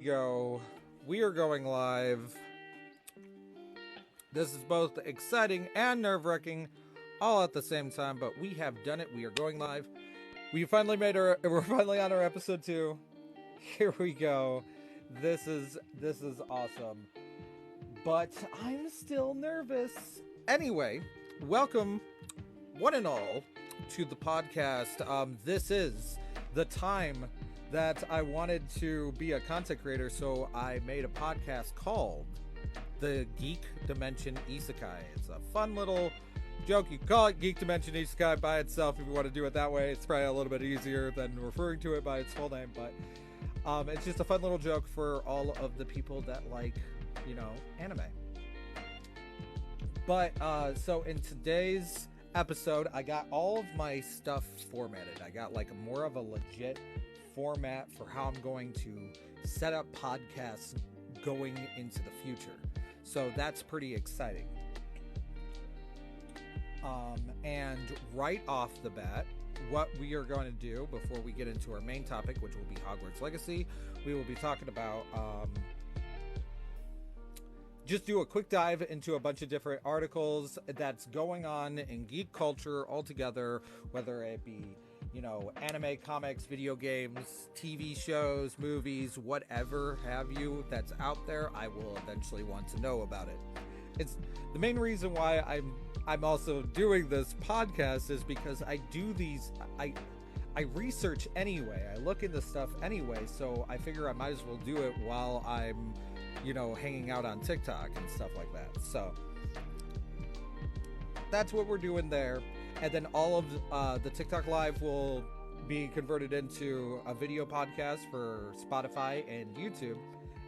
go. We are going live. This is both exciting and nerve-wracking all at the same time, but we have done it. We are going live. We're finally on our episode 2. Here we go. This is awesome. But I'm still nervous. Anyway, welcome one and all to the podcast. This is the time that I wanted to be a content creator, so I made a podcast called the Geek Dimension Isekai. It's a fun little joke. You can call it Geek Dimension Isekai by itself if you want to do it that way. It's probably a little bit easier than referring to it by its full name, but it's just a fun little joke for all of the people that like, anime. But so in today's episode, I got all of my stuff formatted. I got like more of a legit format for how I'm going to set up podcasts going into the future. So that's pretty exciting. And right off the bat, what we are going to do before we get into our main topic, which will be Hogwarts Legacy, we will be talking about just do a quick dive into a bunch of different articles that's going on in geek culture altogether, whether it be anime, comics, video games, TV shows, movies, whatever have you that's out there. I will eventually want to know about it. It's the main reason why I'm also doing this podcast is because I do these, I research anyway. I look into stuff anyway, so I figure I might as well do it while I'm, hanging out on TikTok and stuff like that. So that's what we're doing there. And then all of the TikTok live will be converted into a video podcast for Spotify and YouTube.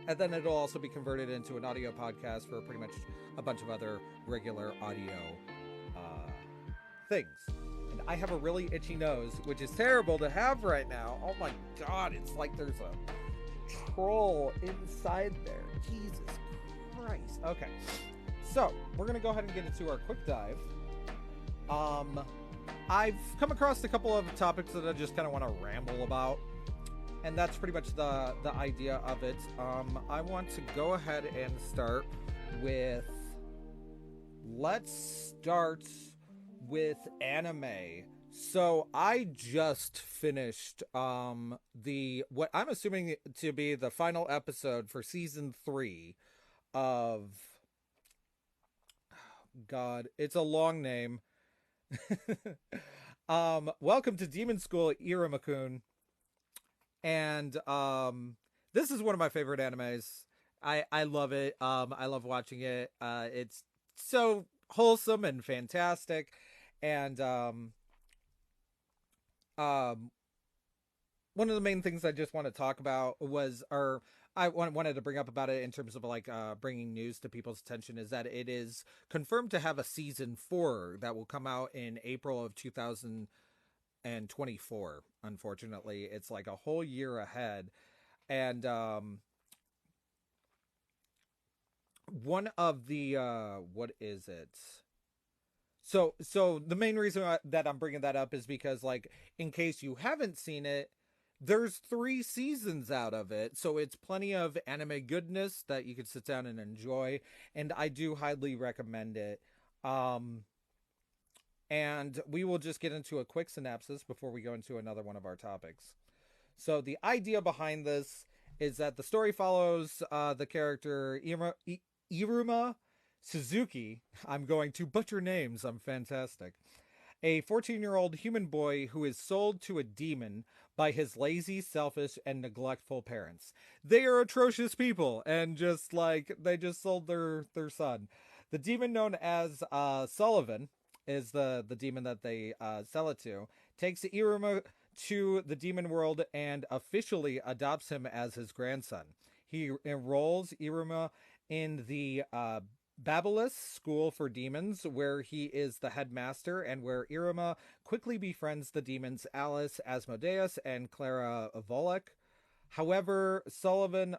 And then it'll also be converted into an audio podcast for pretty much a bunch of other regular audio things. And I have a really itchy nose, which is terrible to have right now. Oh my god, it's like there's a troll inside there. Jesus Christ. Okay, so we're going to go ahead and get into our quick dive. I've come across a couple of topics that I just kind of want to ramble about, and that's pretty much the idea of it. I want to go ahead and start with, let's start with anime. So I just finished what I'm assuming to be the final episode for season 3 of, God, it's a long name. Welcome to Demon School, Iruma-kun. And this is one of my favorite animes. I love it. I love watching it. It's so wholesome and fantastic. And one of the main things I just want to talk about was, or I wanted to bring up about it in terms of like bringing news to people's attention, is that it is confirmed to have a season 4 that will come out in April of 2024. Unfortunately, it's like a whole year ahead. And one of the what is it? So the main reason that I'm bringing that up is because, like, in case you haven't seen it, there's 3 seasons out of it, so it's plenty of anime goodness that you could sit down and enjoy, and I do highly recommend it. And we will just get into a quick synopsis before we go into another one of our topics. So the idea behind this is that the story follows the character Iruma Suzuki. I'm going to butcher names. I'm fantastic. A 14-year-old human boy who is sold to a demon by his lazy, selfish, and neglectful parents. They are atrocious people, and they just sold their son. The demon, known as Sullivan, is the demon that they sell it to, takes Iruma to the demon world and officially adopts him as his grandson. He enrolls Iruma in the Babylos School for Demons, where he is the headmaster, and where Iruma quickly befriends the demons Alice, Asmodeus, and Clara Volek. However, Sullivan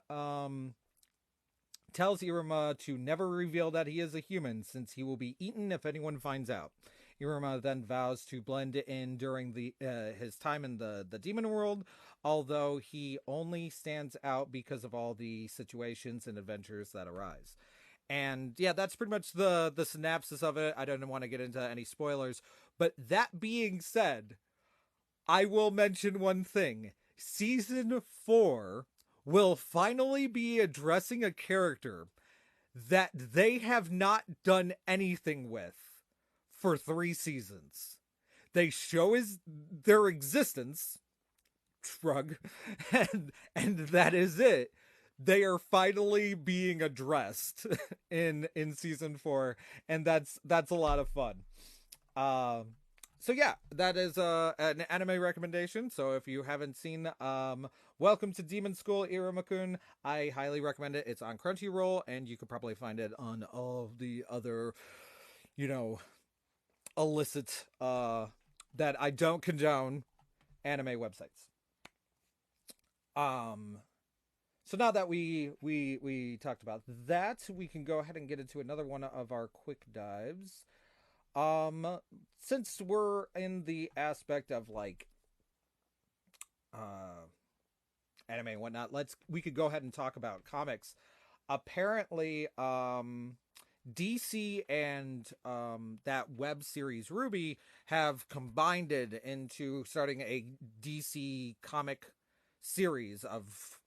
tells Iruma to never reveal that he is a human, since he will be eaten if anyone finds out. Iruma then vows to blend in during his time in the demon world, although he only stands out because of all the situations and adventures that arise. And yeah, that's pretty much the synopsis of it. I don't want to get into any spoilers, but that being said, I will mention one thing. Season 4 will finally be addressing a character that they have not done anything with for 3 seasons. They show their existence, shrug, and that is it. They are finally being addressed in season 4, and that's a lot of fun. So yeah, that is an anime recommendation. So if you haven't seen Welcome to Demon School Iruma-kun, I highly recommend it. It's on Crunchyroll, and you could probably find it on all of the other, illicit, that I don't condone, anime websites. So now that we talked about that, we can go ahead and get into another one of our quick dives. Since we're in the aspect of like anime and whatnot, we could go ahead and talk about comics. Apparently, DC and that web series RWBY have combined it into starting a DC comic series of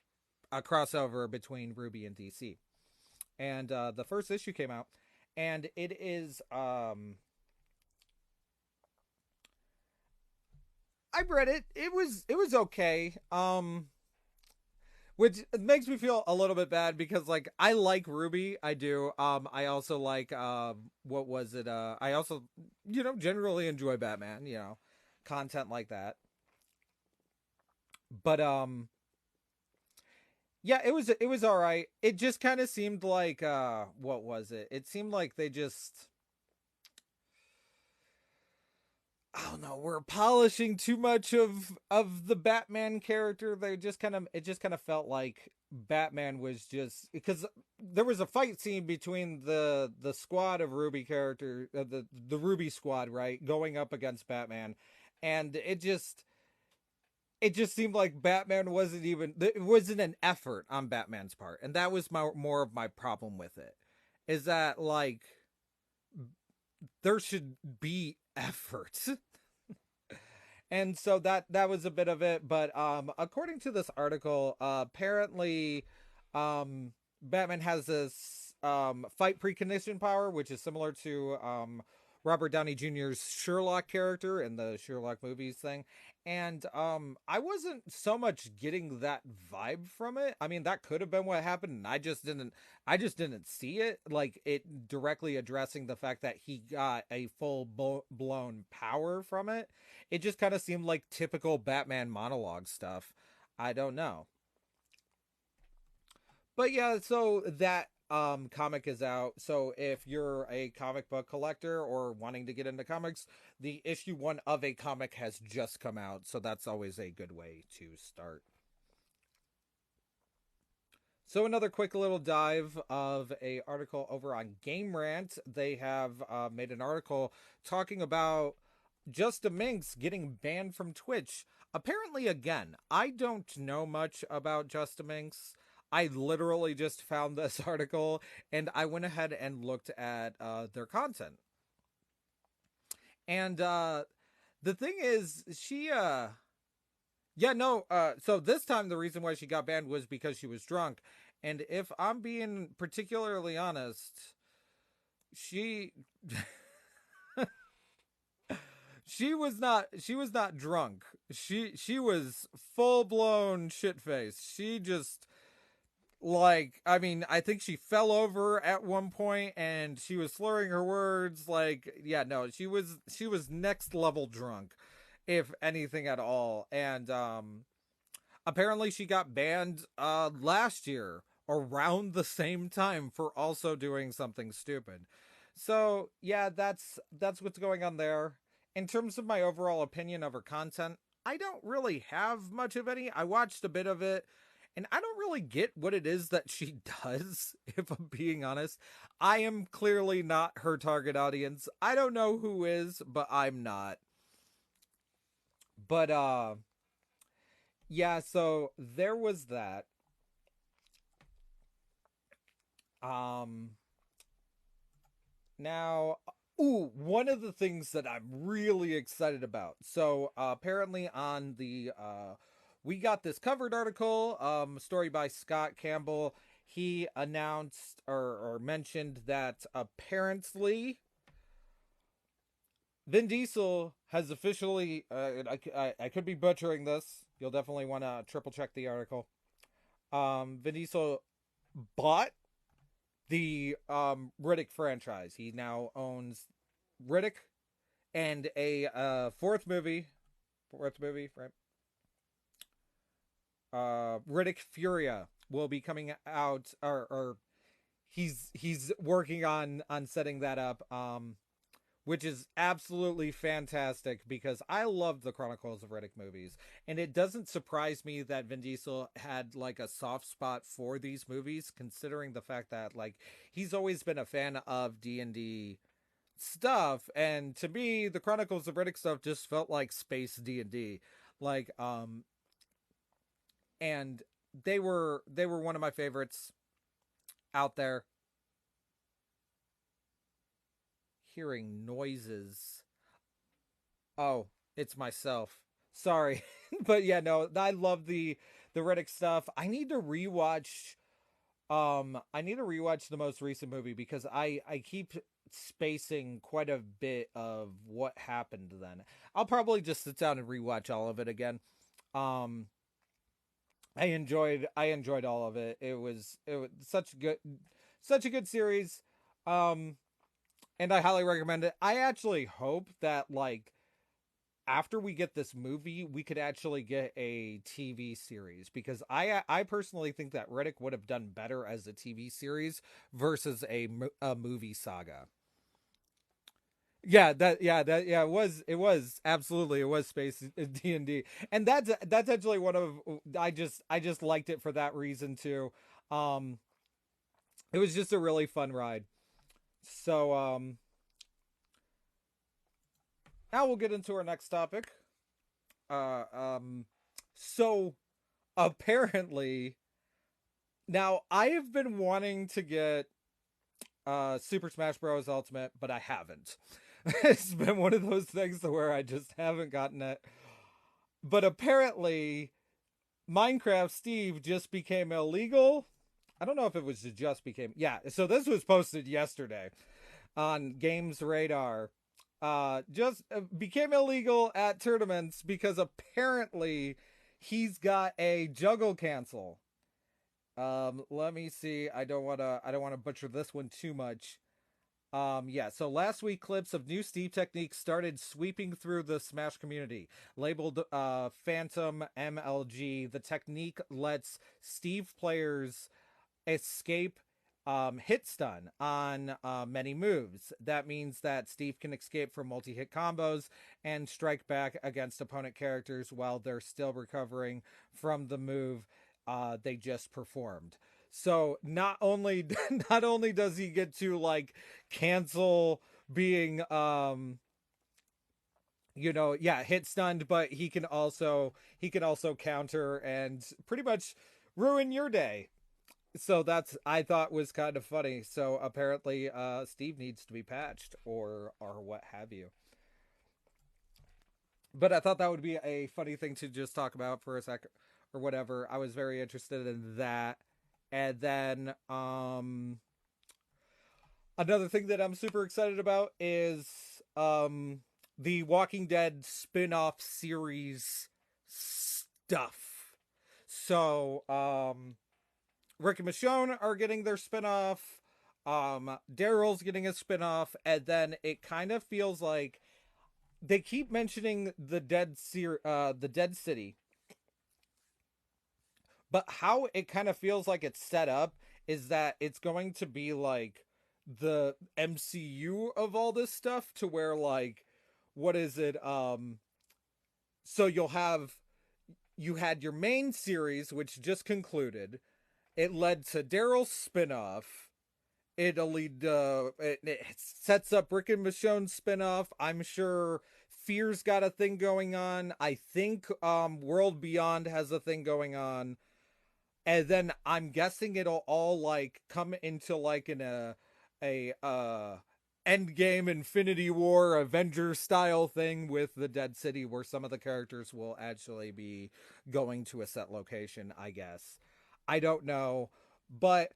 a crossover between RWBY and DC. And the first issue came out, and it is I read it. It was okay. Which makes me feel a little bit bad because like I like RWBY, I do. I also like what was it? I also generally enjoy Batman, content like that. But yeah, it was all right. It just kind of seemed like what was it? It seemed like they just, I don't know, we're polishing too much of the Batman character. It just kind of felt like Batman was just, because there was a fight scene between the squad of RWBY character, the RWBY squad, right, going up against Batman, and it just seemed like Batman it wasn't an effort on Batman's part, and that was more of my problem with it, is that like there should be effort. And so that was a bit of it, but according to this article, apparently Batman has this fight precognition power, which is similar to Robert Downey Jr.'s Sherlock character in the Sherlock movies thing. And I wasn't so much getting that vibe from it. I mean, that could have been what happened, and I just didn't see it, like it directly addressing the fact that he got a full blown power from it. It just kind of seemed like typical Batman monologue stuff. I don't know. But yeah, so that comic is out. So if you're a comic book collector or wanting to get into comics, the issue 1 of a comic has just come out, so that's always a good way to start. So another quick little dive of a article over on Game Rant. They have made an article talking about JustAMInx getting banned from Twitch. Apparently, again, I don't know much about JustAMInx. I literally just found this article, and I went ahead and looked at their content. And the thing is, so this time the reason why she got banned was because she was drunk. And if I'm being particularly honest, she was not drunk. She was full blown shit faced. She just, like, I mean, I think she fell over at one point and she was slurring her words. Like, yeah, no, she was next level drunk, if anything at all. And apparently she got banned last year around the same time for also doing something stupid. So yeah, that's what's going on there. In terms of my overall opinion of her content, I don't really have much of any. I watched a bit of it, And I don't really get what it is that she does, if I'm being honest. I am clearly not her target audience. I don't know who is, but I'm not. But yeah, so there was that. Um Now, ooh, one of the things that I'm really excited about. So apparently on the we got this covered article, story by Scott Campbell. He announced or mentioned that apparently Vin Diesel has officially. I could be butchering this. You'll definitely want to triple check the article. Vin Diesel bought the Riddick franchise. He now owns Riddick and a fourth movie, right? Riddick Furia will be coming out, or he's working on setting that up. Which is absolutely fantastic because I love the Chronicles of Riddick movies. And it doesn't surprise me that Vin Diesel had like a soft spot for these movies, considering the fact that like he's always been a fan of D&D stuff. And to me, the Chronicles of Riddick stuff just felt like space D&D. Like, and they were one of my favorites out there. Hearing noises. Oh, it's myself. Sorry. But yeah, no, I love the Riddick stuff. I need to rewatch the most recent movie because I keep spacing quite a bit of what happened then. I'll probably just sit down and rewatch all of it again. Um I enjoyed all of it. It was such a good series. Um and I highly recommend it. I actually hope that like after we get this movie, we could actually get a TV series because I personally think that Riddick would have done better as a TV series versus a movie saga. It was absolutely it was space D and D, and that's actually one of I just liked it for that reason too. Um, it was just a really fun ride. So now we'll get into our next topic. Uh, um, so apparently now I have been wanting to get Super Smash Bros. Ultimate, but I haven't. It's been one of those things where I just haven't gotten it. But apparently, Minecraft Steave just became illegal. I don't know if it was just became. Yeah, so this was posted yesterday on Games Radar. Just became illegal at tournaments because apparently he's got a juggle cancel. Let me see. I don't wanna butcher this one too much. Yeah, so last week clips of new Steave techniques started sweeping through the Smash community. Labeled Phantom MLG, the technique lets Steave players escape hit stun on many moves. That means that Steave can escape from multi-hit combos and strike back against opponent characters while they're still recovering from the move they just performed. So not only not only does he get to like cancel being yeah, hit stunned, but he can also counter and pretty much ruin your day. So that's I thought was kind of funny. So apparently Steave needs to be patched or what have you. But I thought that would be a funny thing to just talk about for a sec or whatever. I was very interested in that. And then another thing that I'm super excited about is the Walking Dead spin-off series stuff. So Rick and Michonne are getting their spin-off. Daryl's getting a spin-off, and then it kind of feels like they keep mentioning the Dead City, but how it kind of feels like it's set up is that it's going to be like the MCU of all this stuff to where like what is it so you'll have you had your main series, which just concluded. It led to Daryl's spinoff. It sets up Rick and Michonne's spinoff. I'm sure Fear's got a thing going on. I think World Beyond has a thing going on. And then I'm guessing it'll all like come into like a Endgame Infinity War Avengers style thing with the Dead City, where some of the characters will actually be going to a set location, I guess. I don't know. But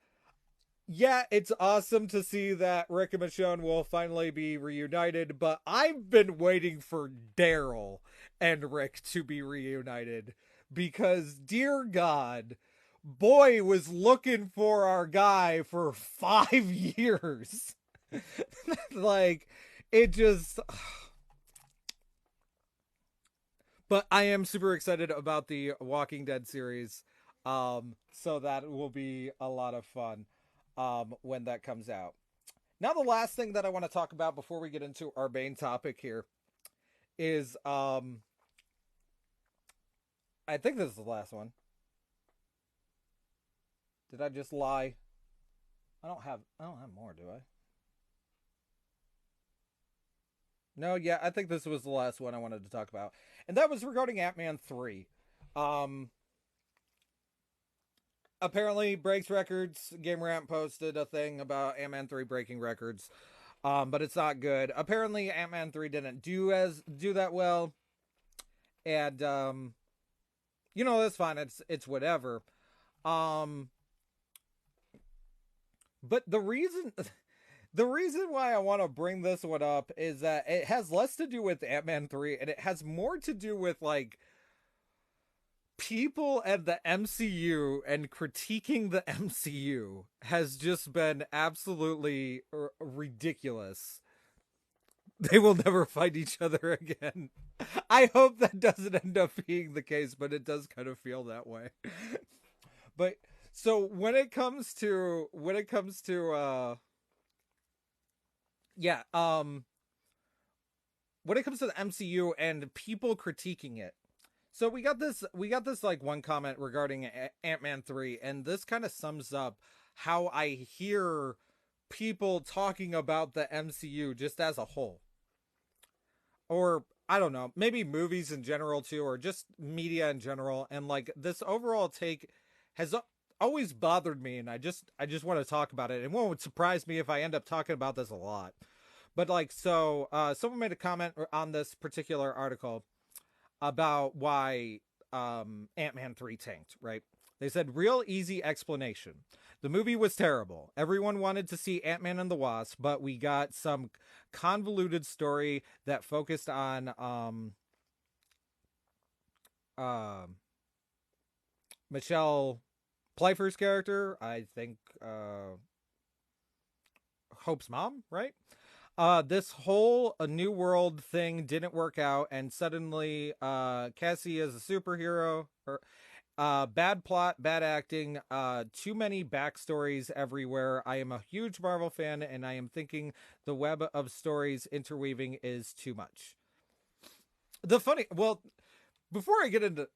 yeah, it's awesome to see that Rick and Michonne will finally be reunited, but I've been waiting for Daryl and Rick to be reunited because, dear God, boy was looking for our guy for 5 years. Like, it just... But I am super excited about the Walking Dead series, so that will be a lot of fun when that comes out. Now, the last thing that I want to talk about before we get into our main topic here is, I think this is the last one. Did I just lie? I don't have more, do I? No, yeah, I think this was the last one I wanted to talk about. And that was regarding Antman 3. Apparently breaks records. Game Ramp posted a thing about Antman 3 breaking records. But it's not good. Apparently Antman 3 didn't do that well. And you know, that's fine. It's whatever. But the reason why I want to bring this one up is that it has less to do with Ant-Man 3 and it has more to do with like people at the MCU, and critiquing the MCU has just been absolutely ridiculous. They will never fight each other again. I hope that doesn't end up being the case, but it does kind of feel that way. But so when it comes to yeah, when it comes to the MCU and people critiquing it. So we got this like one comment regarding Ant-Man 3, and this kind of sums up how I hear people talking about the MCU just as a whole. Or I don't know, maybe movies in general too, or just media in general. And like this overall take has always bothered me, and I just want to talk about it. It won't surprise me if I end up talking about this a lot. But like, so someone made a comment on this particular article about why Ant-Man 3 tanked, right? They said, real easy explanation. The movie was terrible. Everyone wanted to see Ant-Man and the Wasp, but we got some convoluted story that focused on Michelle Pfeiffer's character, I think Hope's mom, right? This whole New World thing didn't work out, and suddenly Cassie is a superhero. Bad plot, bad acting, too many backstories everywhere. I am a huge Marvel fan, and I am thinking the web of stories interweaving is too much. Before I get into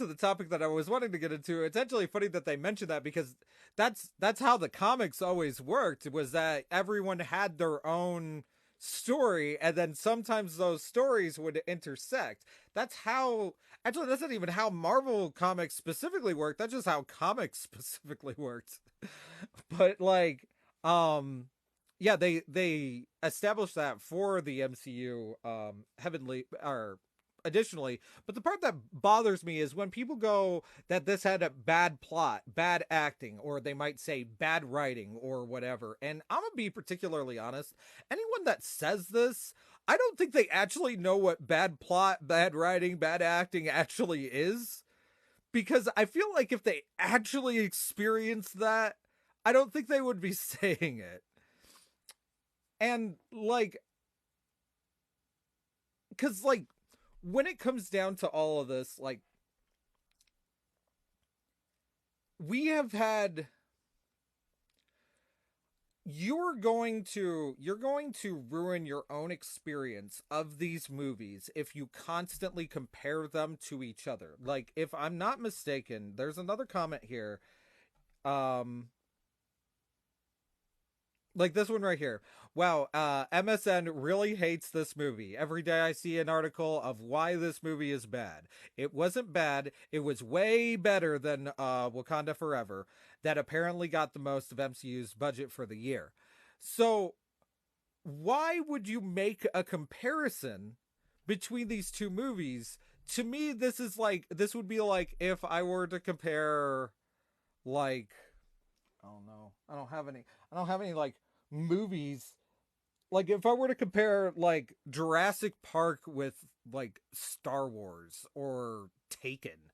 the topic that I was wanting to get into, it's actually funny that they mentioned that, because that's how the comics always worked, was that everyone had their own story, and then sometimes those stories would intersect. That's not even how Marvel comics specifically worked. That's just how comics specifically worked. But like, yeah, they established that for the MCU, additionally. But the part that bothers me is when people go that this had a bad plot, bad acting, or they might say bad writing or whatever. And I'm gonna be particularly honest, anyone that says this, I don't think they actually know what bad plot, bad writing, bad acting actually is. Because I feel like if they actually experienced that, I don't think they would be saying it. And like, because like, when it comes down to all of this, like, you're going to ruin your own experience of these movies if you constantly compare them to each other. Like, if I'm not mistaken, there's another comment here. Um, like this one right here. Wow, MSN really hates this movie. Every day I see an article of why this movie is bad. It wasn't bad. It was way better than Wakanda Forever, that apparently got the most of MCU's budget for the year. So, why would you make a comparison between these two movies? To me, this would be like if I were to compare, like, oh no, I don't have any like movies. Like, if I were to compare like Jurassic Park with like Star Wars or Taken,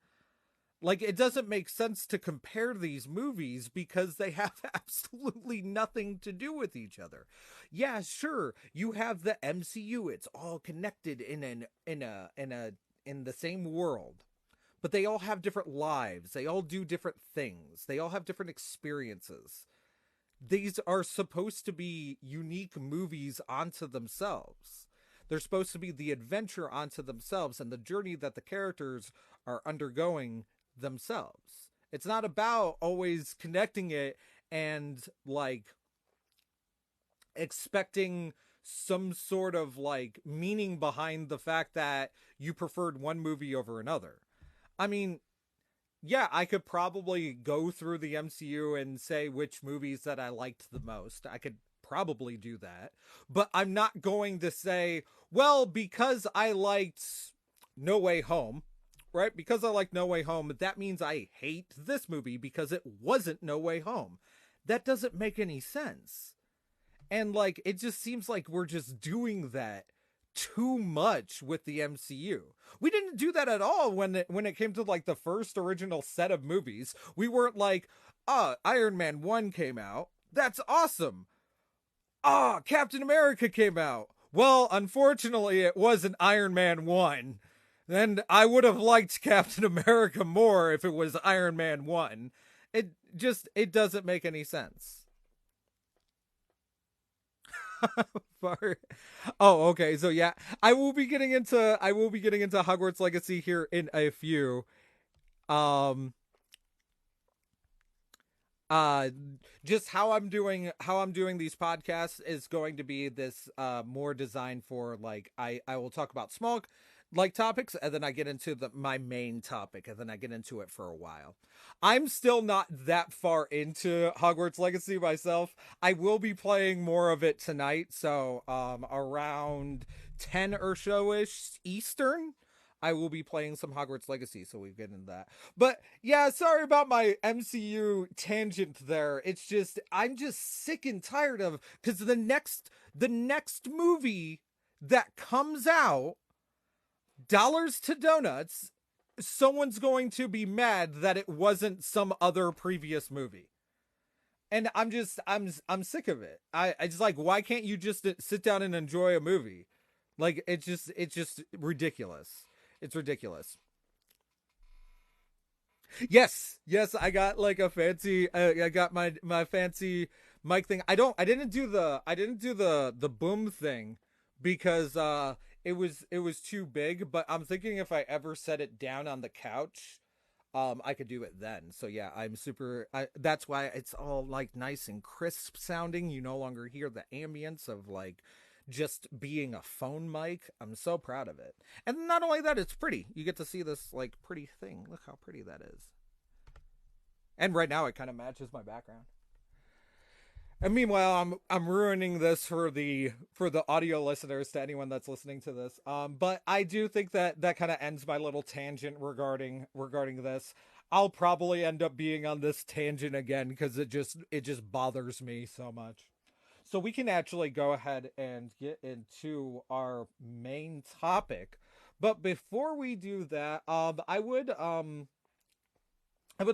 like, it doesn't make sense to compare these movies because they have absolutely nothing to do with each other. Yeah, sure, you have the MCU; it's all connected in the same world, but they all have different lives. They all do different things. They all have different experiences. These are supposed to be unique movies onto themselves. They're supposed to be the adventure onto themselves and the journey that the characters are undergoing themselves. It's not about always connecting it and like expecting some sort of like meaning behind the fact that you preferred one movie over another. I mean, yeah, I could probably go through the MCU and say which movies that I liked the most. I could probably do that. But I'm not going to say, well, because I liked No Way Home, right? Because I like No Way Home, that means I hate this movie because it wasn't No Way Home. That doesn't make any sense. And like, it just seems like we're just doing that too much with the MCU. We didn't do that at all when it came to like the first original set of movies. We weren't like, Iron Man 1 came out. That's awesome. Captain America came out. Well, unfortunately, it wasn't Iron Man 1. And I would have liked Captain America more if it was Iron Man 1. It doesn't make any sense. Oh, okay. So yeah, I will be getting into Hogwarts Legacy here in a few. Um uh just how I'm doing these podcasts is going to be this more designed for like I will talk about small like topics, and then I get into my main topic, and then I get into it for a while. I'm still not that far into Hogwarts Legacy myself. I will be playing more of it tonight, so around 10 or so ish Eastern, I will be playing some Hogwarts Legacy, so we get into that. But yeah, sorry about my MCU tangent there. It's just I'm just sick and tired of, because the next movie that comes out, dollars to donuts, someone's going to be mad that it wasn't some other previous movie. And I'm sick of it. I just like, why can't you just sit down and enjoy a movie? Like, it's just ridiculous. It's ridiculous. Yes, I got like a fancy I got my fancy mic thing. I didn't do the boom thing because it was too big, but I'm thinking if I ever set it down on the couch, I could do it then. So yeah, that's why it's all like nice and crisp sounding. You no longer hear the ambience of like just being a phone mic. I'm so proud of it. And not only that, it's pretty. You get to see this like pretty thing. Look how pretty that is. And right now it kind of matches my background. And meanwhile, I'm ruining this for the audio listeners, to anyone that's listening to this. But I do think that kind of ends my little tangent regarding this. I'll probably end up being on this tangent again because it just bothers me so much. So we can actually go ahead and get into our main topic. But before we do that, I would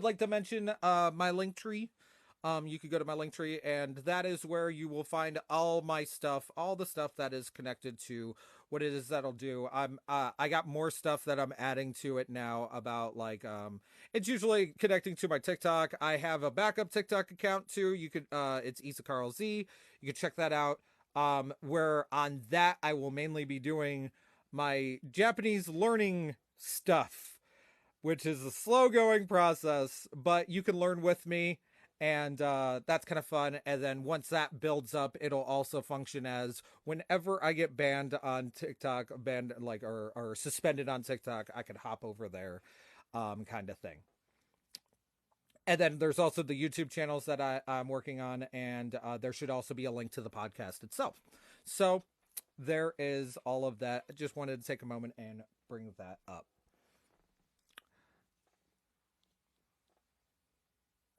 like to mention my link tree. You could go to my link tree, and that is where you will find all my stuff, all the stuff that is connected to what it is that'll do. I got more stuff that I'm adding to it now about like it's usually connecting to my TikTok. I have a backup TikTok account too. You could it's Isekarl Z. You can check that out. Where on that I will mainly be doing my Japanese learning stuff, which is a slow going process, but you can learn with me. And that's kind of fun. And then once that builds up, it'll also function as whenever I get banned on TikTok, banned like or suspended on TikTok, I can hop over there, kind of thing. And then there's also the YouTube channels that I'm working on, and there should also be a link to the podcast itself. So there is all of that. I just wanted to take a moment and bring that up.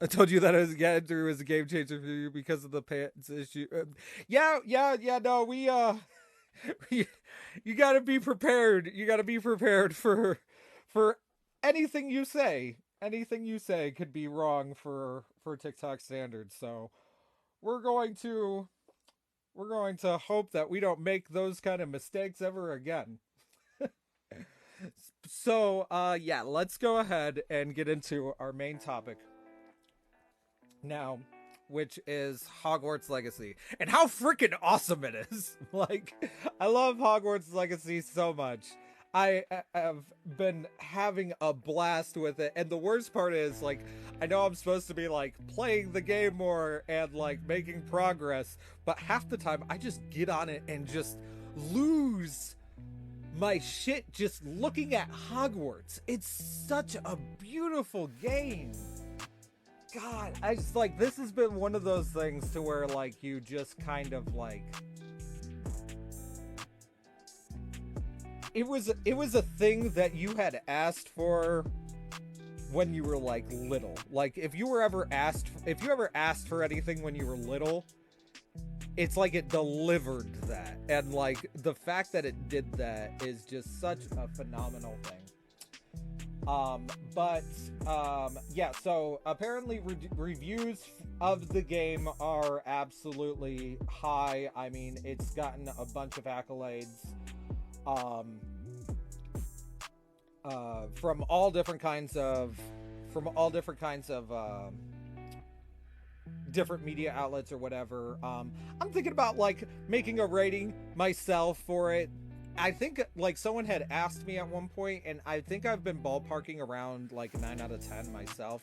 I told you that Andrew was a game changer for you because of the pants issue. Yeah. No, we you got to be prepared. You got to be prepared for anything you say. Anything you say could be wrong for TikTok standards. So we're going to hope that we don't make those kind of mistakes ever again. So yeah, let's go ahead and get into our main topic now, which is Hogwarts Legacy and how freaking awesome it is. Like, I love Hogwarts Legacy so much. I have been having a blast with it, and the worst part is, like, I know I'm supposed to be like playing the game more and like making progress, but half the time I just get on it and just lose my shit just looking at Hogwarts. It's such a beautiful game. God, I just like, this has been one of those things to where like you just kind of like, it was a thing that you had asked for when you were like little. Like if you ever asked for anything when you were little, it's like it delivered that. And like the fact that it did that is just such a phenomenal thing. Yeah, so apparently reviews of the game are absolutely high. I mean, it's gotten a bunch of accolades, from all different kinds of different media outlets or whatever. I'm thinking about like making a rating myself for it. I think like someone had asked me at one point, and I think I've been ballparking around like 9 out of 10 myself,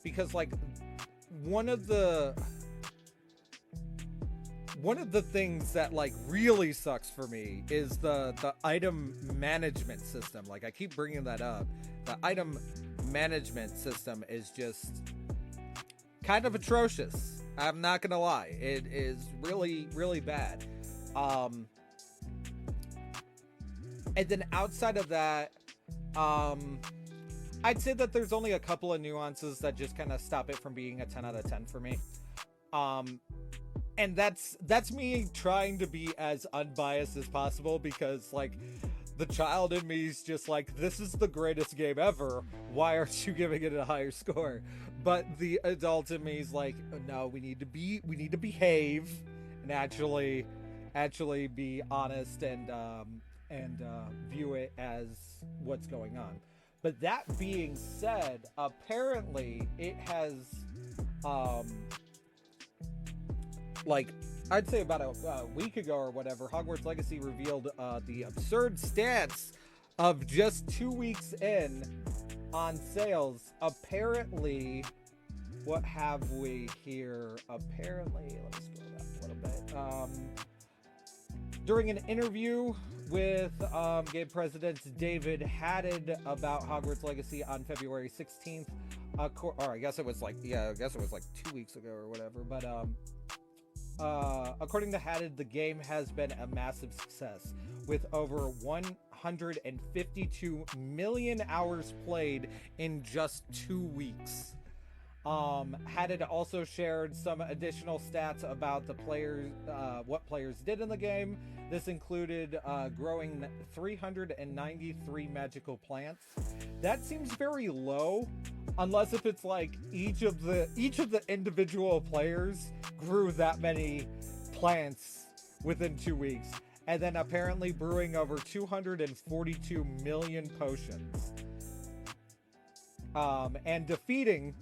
because like one of the things that like really sucks for me is the item management system. Like I keep bringing that up. The item management system is just kind of atrocious. I'm not gonna lie. It is really, really bad. And then outside of that, I'd say that there's only a couple of nuances that just kind of stop it from being a 10 out of 10 for me. And that's me trying to be as unbiased as possible, because like the child in me is just like, this is the greatest game ever. Why aren't you giving it a higher score? But the adult in me is like, no, we need to behave and actually be honest and view it as what's going on. But that being said, apparently it has like I'd say about a week ago or whatever, Hogwarts Legacy revealed the absurd stats of just 2 weeks in on sales. Apparently, what have we here? Apparently, let me scroll down a little bit. During an interview with game president David Haddad about Hogwarts Legacy on February 16th, or I guess it was like 2 weeks ago or whatever, but according to Haddad, the game has been a massive success with over 152 million hours played in just 2 weeks. Haddad also shared some additional stats about the players, what players did in the game. This included growing 393 magical plants. That seems very low, unless if it's like each of the individual players grew that many plants within 2 weeks. and then apparently brewing over 242 million potions. And defeating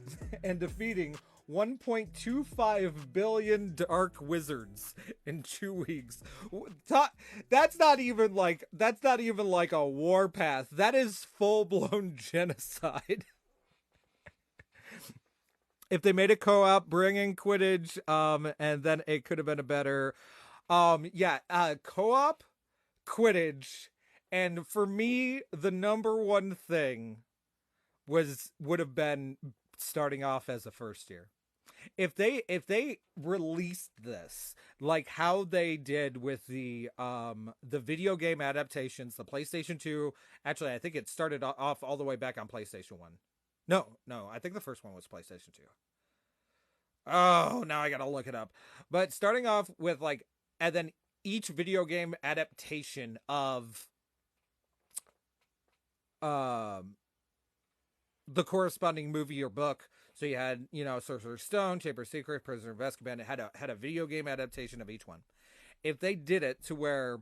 1.25 billion dark wizards in 2 weeks. That's not even like a warpath. That is full-blown genocide. If they made a co-op, bring in Quidditch, and then it could have been a better, co-op, Quidditch, and for me, the number one thing would have been starting off as a first year. If they released this like how they did with the video game adaptations, the PlayStation 2, actually I think it started off all the way back on PlayStation 1. No, I think the first one was PlayStation 2. Oh, now I gotta look it up. But starting off with like, and then each video game adaptation of the corresponding movie or book. So you had, Sorcerer's Stone, Chamber of Secrets, Prisoner of Azkaban. It had a video game adaptation of each one. If they did it to where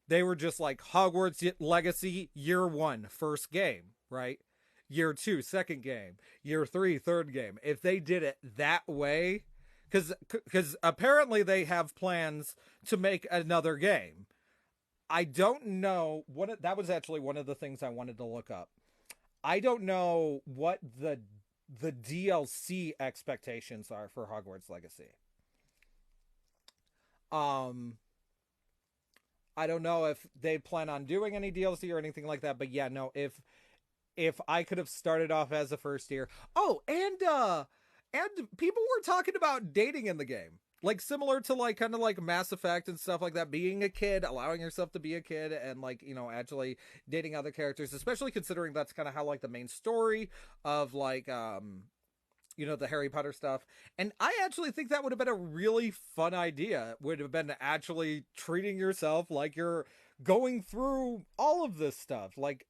they were just like Hogwarts Legacy, year 1, first game, right? Year 2, second game. Year 3, third game. If they did it that way, because apparently they have plans to make another game. I don't know that was actually one of the things I wanted to look up. I don't know what the DLC expectations are for Hogwarts Legacy. I don't know if they plan on doing any DLC or anything like that, but yeah, no, if I could have started off as a first year. Oh, and people were talking about dating in the game. Like similar to like kind of like Mass Effect and stuff like that, being a kid, allowing yourself to be a kid and like, actually dating other characters, especially considering that's kind of how like the main story of like, the Harry Potter stuff. And I actually think that would have been a really fun idea. Would have been actually treating yourself like you're going through all of this stuff, like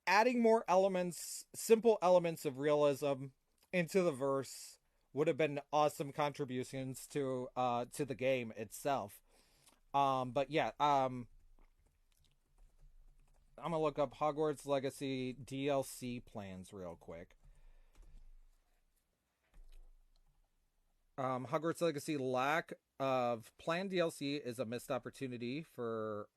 adding more elements, simple elements of realism into the verse. Would have been awesome contributions to the game itself. But yeah, I'm gonna look up Hogwarts Legacy DLC plans real quick. Hogwarts Legacy lack of planned DLC is a missed opportunity for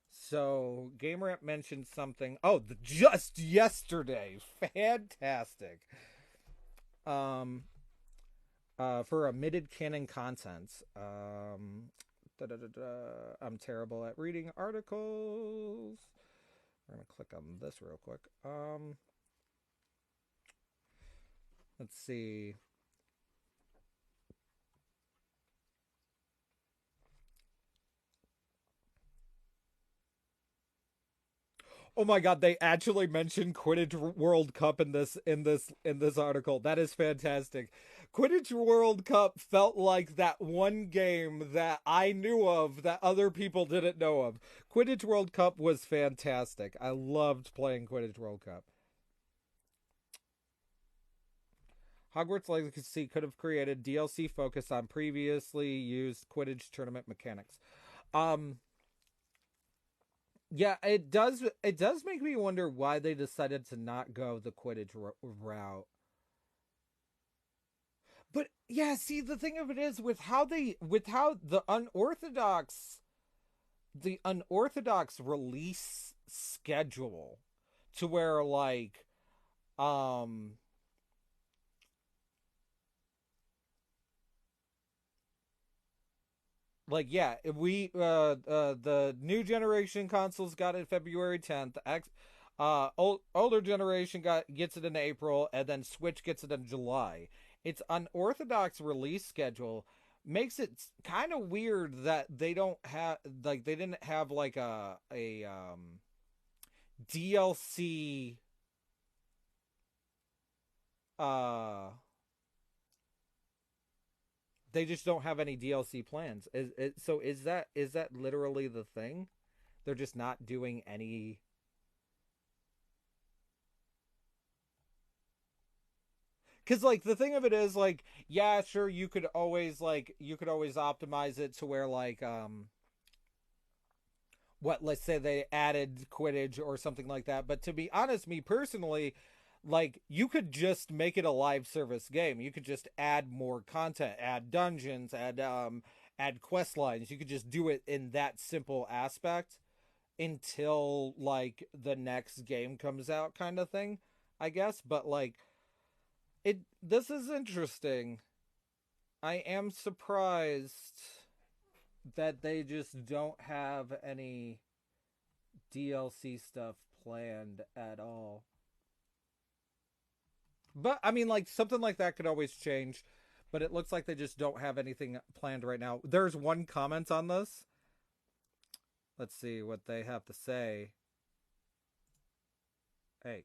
so GameRant mentioned something. Oh, just yesterday. Fantastic. For omitted canon content. I'm terrible at reading articles. We're gonna click on this real quick. Let's see. Oh my god, they actually mentioned Quidditch World Cup in this article. That is fantastic. Quidditch World Cup felt like that one game that I knew of that other people didn't know of. Quidditch World Cup was fantastic. I loved playing Quidditch World Cup. Hogwarts Legacy could have created DLC focused on previously used Quidditch tournament mechanics. Yeah, it does make me wonder why they decided to not go the Quidditch route. But yeah, see, the thing of it is with how the unorthodox release schedule to where like like yeah, we the new generation consoles got it February 10th. Older generation gets it in April, and then Switch gets it in July. Its unorthodox release schedule makes it kind of weird that they didn't have like a DLC they just don't have any DLC plans. Is that literally the thing? They're just not doing any. Because like the thing of it is like, yeah, sure, you could always optimize it to where like what, let's say they added Quidditch or something like that. But to be honest, me personally, like you could just make it a live service game. You could just add more content, add dungeons, add quest lines. You could just do it in that simple aspect until like the next game comes out, kind of thing, I guess. But like it this is interesting. I am surprised that they just don't have any DLC stuff planned at all. But I mean, like something like that could always change. But it looks like they just don't have anything planned right now. There's one comment on this. Let's see what they have to say. Hey.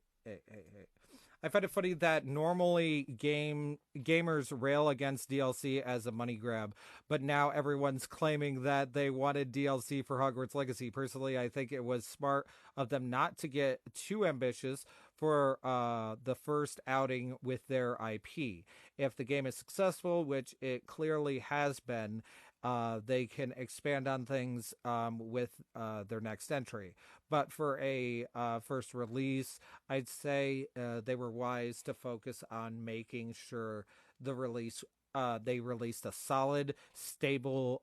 I find it funny that normally gamers rail against DLC as a money grab, but now everyone's claiming that they wanted DLC for Hogwarts Legacy. Personally, I think it was smart of them not to get too ambitious for the first outing with their IP. If the game is successful, which it clearly has been, they can expand on things with their next entry. But for a first release, I'd say they were wise to focus on making sure they released a solid, stable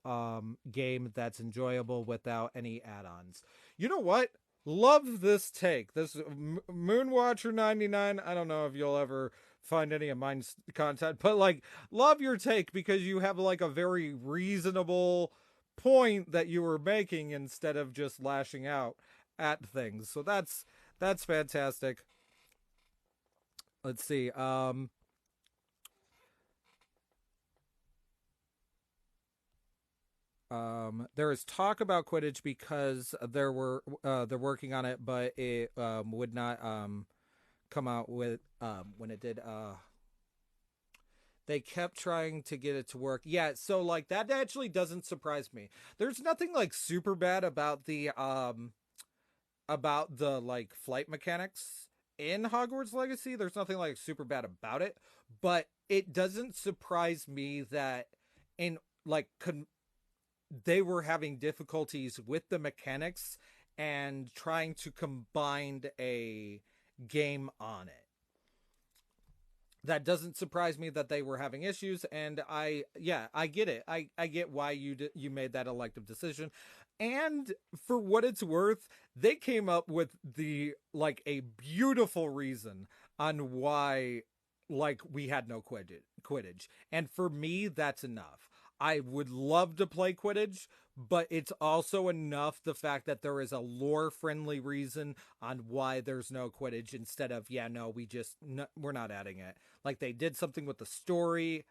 game that's enjoyable without any add-ons. You know what? Love this take. This Moonwatcher 99. I don't know if you'll ever find any of mine's content, but like love your take because you have like a very reasonable point that you were making instead of just lashing out at things. So that's fantastic. Let's see. There is talk about Quidditch because they're working on it, but it would not come out with when it did. They kept trying to get it to work. Yeah, so like that actually doesn't surprise me. There's nothing like super bad about the like flight mechanics in Hogwarts Legacy. There's nothing like super bad about it, but it doesn't surprise me that in like they were having difficulties with the mechanics and trying to combine a game on it. That doesn't surprise me that they were having issues, and I get it. I get why you made that elective decision. And for what it's worth, they came up with the like a beautiful reason on why like we had no Quidditch. And for me, that's enough. I would love to play Quidditch, but it's also enough the fact that there is a lore friendly reason on why there's no Quidditch instead of, yeah, no, we're not adding it. Like they did something with the story.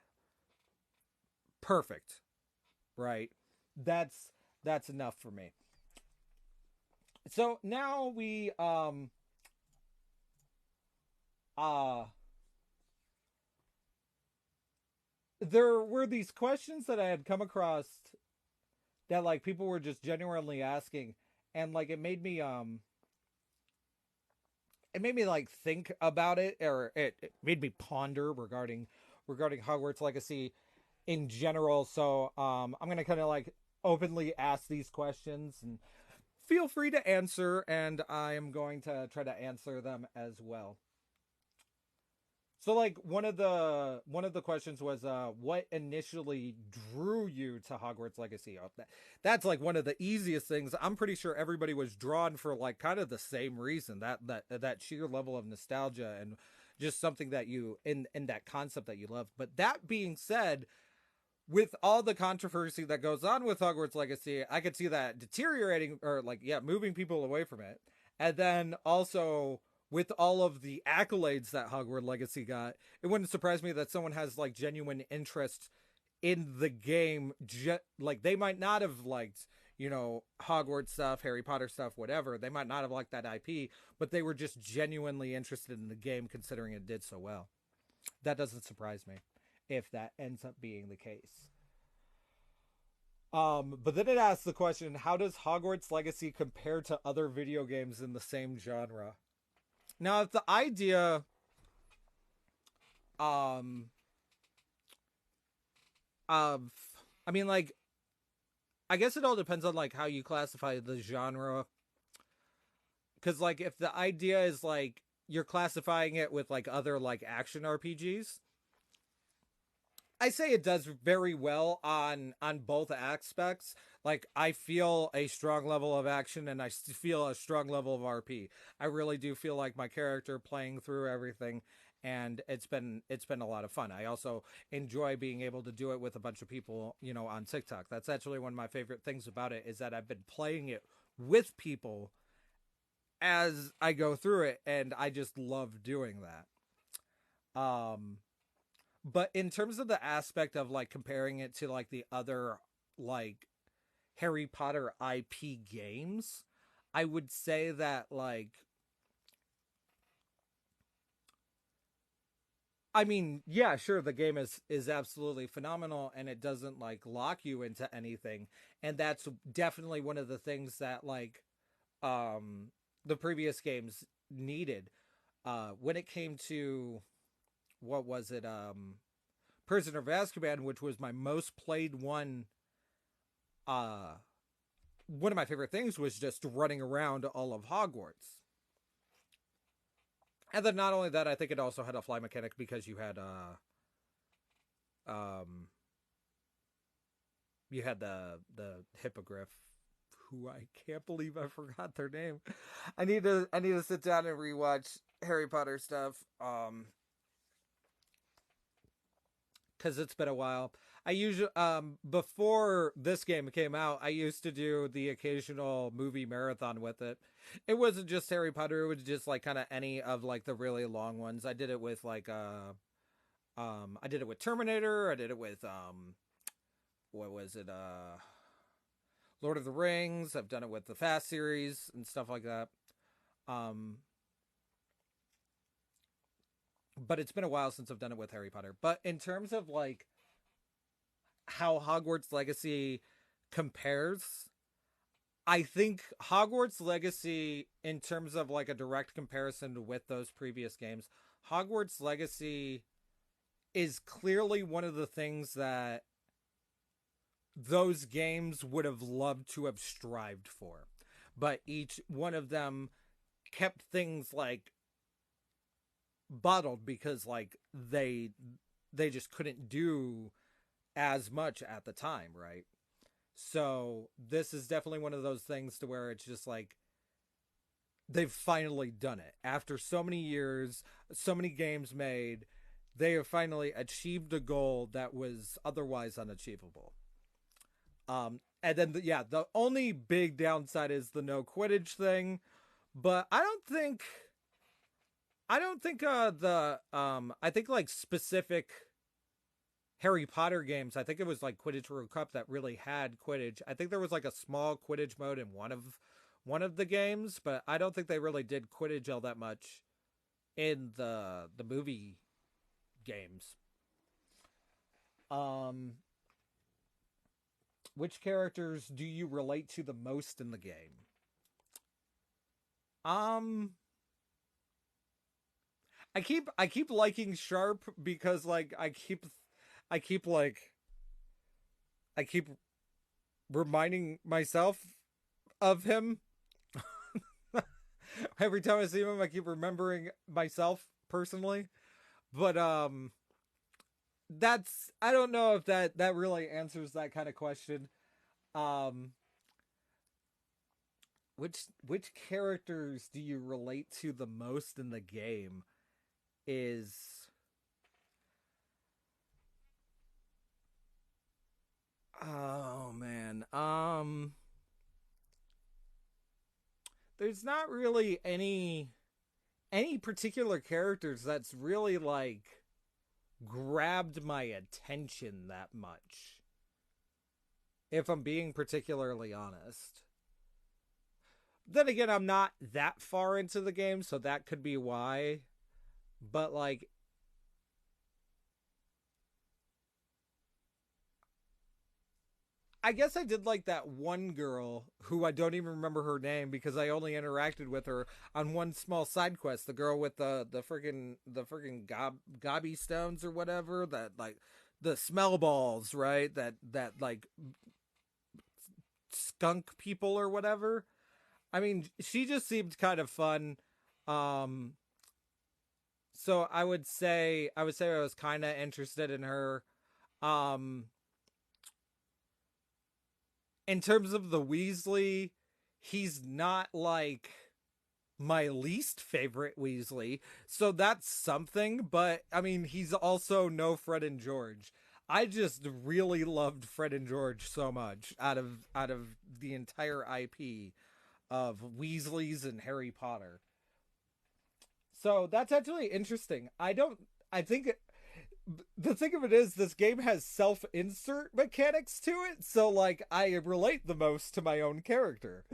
Perfect. Right? That's enough for me. So now we uh there were these questions that I had come across that like people were just genuinely asking, and like it made me like think about it, or it made me ponder regarding Hogwarts Legacy in general. So I'm gonna kind of like openly ask these questions and feel free to answer, and I am going to try to answer them as well. So like one of the questions was what initially drew you to Hogwarts Legacy? Oh, that's like one of the easiest things. I'm pretty sure everybody was drawn for like kind of the same reason, that sheer level of nostalgia and just something that you in that concept that you love. But that being said, with all the controversy that goes on with Hogwarts Legacy, I could see that deteriorating or like yeah, moving people away from it. And then also with all of the accolades that Hogwarts Legacy got, it wouldn't surprise me that someone has like genuine interest in the game. Like they might not have liked, Hogwarts stuff, Harry Potter stuff, whatever. They might not have liked that IP, but they were just genuinely interested in the game considering it did so well. That doesn't surprise me if that ends up being the case. But then it asks the question, how does Hogwarts Legacy compare to other video games in the same genre? Now, if the idea um of I mean, like, I guess it all depends on like how you classify the genre, because like if the idea is like you're classifying it with like other like action RPGs, I say it does very well on both aspects. Like, I feel a strong level of action and I feel a strong level of RP. I really do feel like my character playing through everything, and it's been a lot of fun. I also enjoy being able to do it with a bunch of people, on TikTok. That's actually one of my favorite things about it, is that I've been playing it with people as I go through it, and I just love doing that. But in terms of the aspect of like comparing it to like the other like Harry Potter IP games, I would say that like, I mean, yeah, sure, the game is absolutely phenomenal and it doesn't like lock you into anything. And that's definitely one of the things that like the previous games needed. When it came to, what was it, Prisoner of Azkaban, which was my most played uh one of my favorite things was just running around all of Hogwarts. And then not only that, I think it also had a fly mechanic because um you had the hippogriff, who I can't believe I forgot their name. I need to sit down and rewatch Harry Potter stuff. Because it's been a while. I usually, before this game came out, I used to do the occasional movie marathon with it. It wasn't just Harry Potter; it was just like kind of any of like the really long ones. I did it with like I did it with Terminator. I did it with what was it? Lord of the Rings. I've done it with the Fast series and stuff like that. Um, but it's been a while since I've done it with Harry Potter. But in terms of like how Hogwarts Legacy compares, I think Hogwarts Legacy, in terms of like a direct comparison with those previous games, Hogwarts Legacy is clearly one of the things that those games would have loved to have strived for. But each one of them kept things like bottled because like they just couldn't do as much at the time, right? So this is definitely one of those things to where it's just like they've finally done it after so many years, so many games made. They have finally achieved a goal that was otherwise unachievable. And then yeah, the only big downside is the no Quidditch thing, but I don't think the I think like specific Harry Potter games, I think it was like Quidditch World Cup that really had Quidditch. I think there was like a small Quidditch mode in one of the games, but I don't think they really did Quidditch all that much in the movie games. Um which characters do you relate to the most in the game? Um I keep liking Sharp because like I keep like I keep reminding myself of him. Every time I see him, I keep remembering myself personally. But that's, I don't know if that really answers that kind of question. Um which characters do you relate to the most in the game is, oh man. There's not really any particular characters that's really like grabbed my attention that much, if I'm being particularly honest. Then again, I'm not that far into the game, so that could be why. But like, I guess I did like that one girl who I don't even remember her name because I only interacted with her on one small side quest. The girl with the freaking gobby stones or whatever, that like the smell balls, right? That like skunk people or whatever. I mean, she just seemed kind of fun. Um, so I would say I was kind of interested in her. Um, in terms of the Weasley, he's not like my least favorite Weasley, so that's something. But I mean, he's also no Fred and George. I just really loved Fred and George so much out of the entire IP of Weasleys and Harry Potter. So that's actually interesting. I don't. I think the thing of it is, this game has self insert mechanics to it, so like I relate the most to my own character.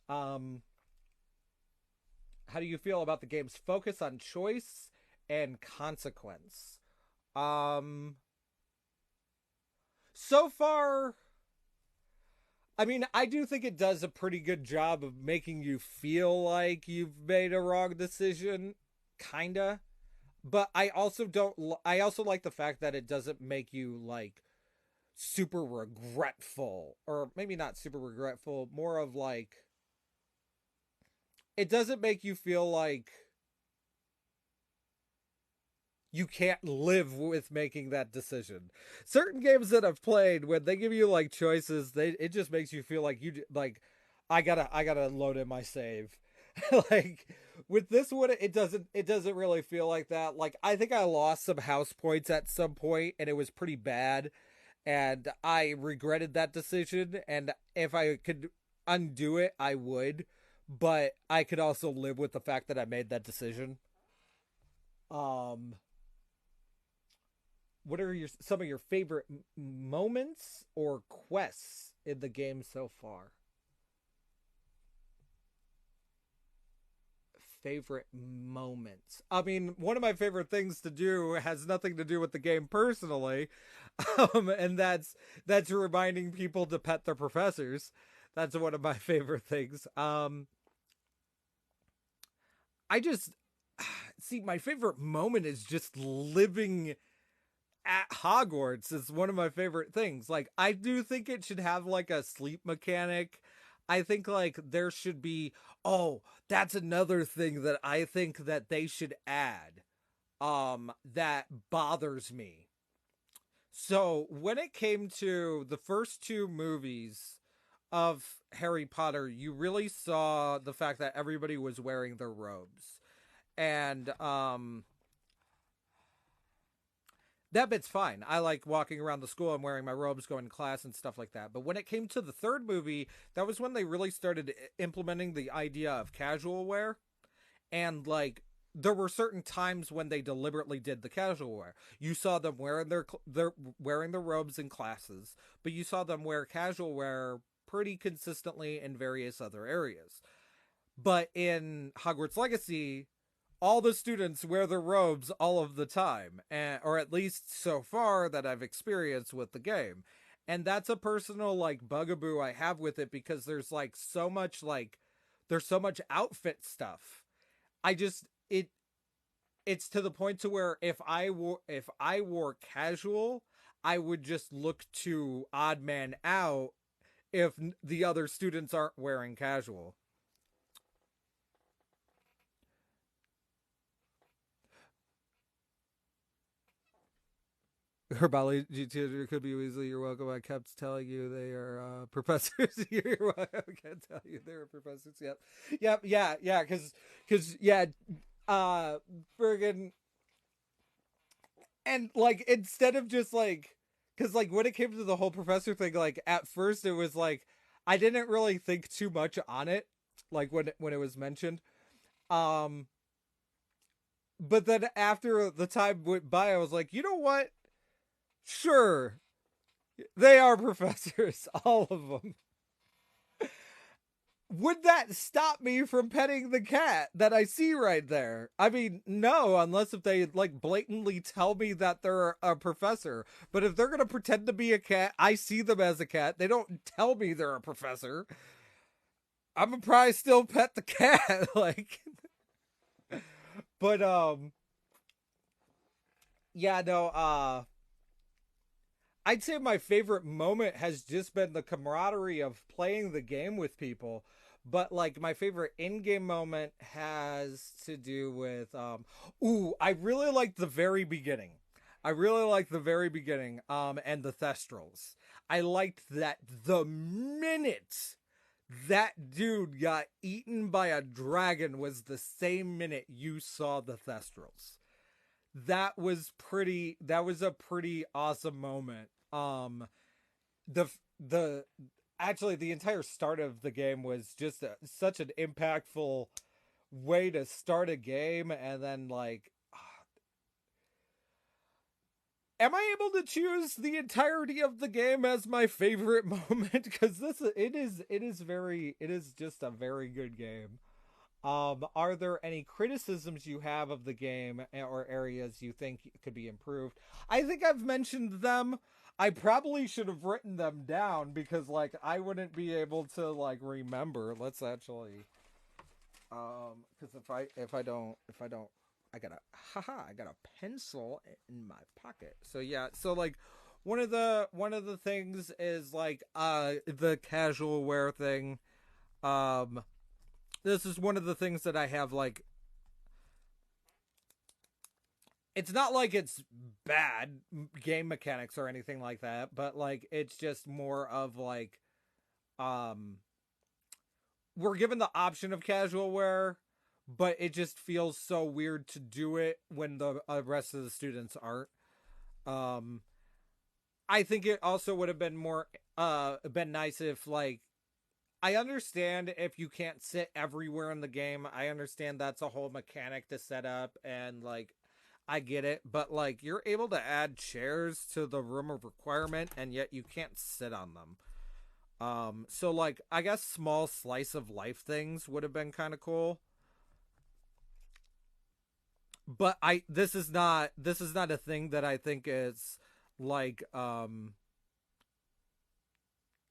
Um, how do you feel about the game's focus on choice and consequence? Um, so far, I mean, I do think it does a pretty good job of making you feel like you've made a wrong decision, kinda. But I also don't. I also like the fact that it doesn't make you like super regretful, or maybe not super regretful. More of like, it doesn't make you feel like you can't live with making that decision. Certain games that I've played, when they give you like choices, they it just makes you feel like like I gotta load in my save. Like with this one, it doesn't really feel like that. Like I think I lost some house points at some point, and it was pretty bad, and I regretted that decision. And if I could undo it, I would. But I could also live with the fact that I made that decision. Um, what are some of your favorite moments or quests in the game so far? Favorite moments. I mean, one of my favorite things to do has nothing to do with the game personally, and that's reminding people to pet their professors. That's one of my favorite things. I just see my favorite moment is just living at Hogwarts is one of my favorite things. Like I do think it should have like a sleep mechanic. I think like there should be, oh, that's another thing that I think that they should add that bothers me. So, when it came to the first two movies of Harry Potter, you really saw the fact that everybody was wearing their robes. And that bit's fine. I like walking around the school and wearing my robes, going to class and stuff like that. But when it came to the third movie, that was when they really started implementing the idea of casual wear. And like, there were certain times when they deliberately did the casual wear. You saw them wearing their wearing their robes in classes, but you saw them wear casual wear pretty consistently in various other areas. But in Hogwarts Legacy, all the students wear their robes all of the time, or at least so far that I've experienced with the game. And that's a personal like bugaboo I have with it, because there's so much outfit stuff. I just it's to the point to where if I wore casual, I would just look to odd man out if the other students aren't wearing casual. Her biology teacher could be Weasley. You're welcome. I kept telling you they are professors. You're welcome. I can't tell you they are professors. Yep, yep, yeah, yeah. Because yeah, uh, friggin' and like instead of just like, because like when it came to the whole professor thing, like at first it was like I didn't really think too much on it, like when it was mentioned. Um, but then after the time went by, I was like, you know what? Sure, they are professors, all of them. would that stop me from petting the cat that I see right there? I mean, no, unless if they like blatantly tell me that they're a professor. But if they're gonna pretend to be a cat, I see them as a cat. They don't tell me they're a professor. I'm gonna probably still pet the cat, like. But yeah, no. I'd say my favorite moment has just been the camaraderie of playing the game with people. But like my favorite in-game moment has to do with ooh, I really like the very beginning. I really like the very beginning and the Thestrals. I liked that the minute that dude got eaten by a dragon was the same minute you saw the Thestrals. That was a pretty awesome moment. The the actually the entire start of the game was just such an impactful way to start a game, and then like am I able to choose the entirety of the game as my favorite moment? Because it is just a very good game. Are there any criticisms you have of the game or areas you think could be improved? I think I've mentioned them. I probably should have written them down because like I wouldn't be able to like remember. Let's actually because if I don't I got a pencil in my pocket. So yeah, so like one of the things is like the casual wear thing. Um this is one of the things that I have like it's not like it's bad game mechanics or anything like that, but like it's just more of like um we're given the option of casual wear, but it just feels so weird to do it when the rest of the students aren't. Um I think it also would have been more been nice if like I understand if you can't sit everywhere in the game. I understand that's a whole mechanic to set up and like I get it, but like you're able to add chairs to the room of requirement and yet you can't sit on them. So like I guess small slice of life things would have been kind of cool. But I this is not a thing that I think is like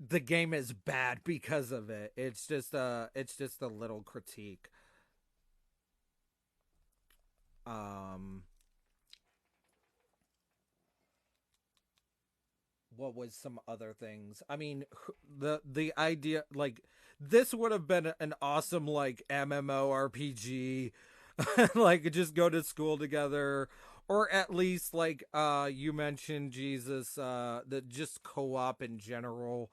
the game is bad because of it. It's just a little critique. Um what was some other things? I mean, the idea like this would have been an awesome like MMORPG like just go to school together or at least like you mentioned Jesus the just co-op in general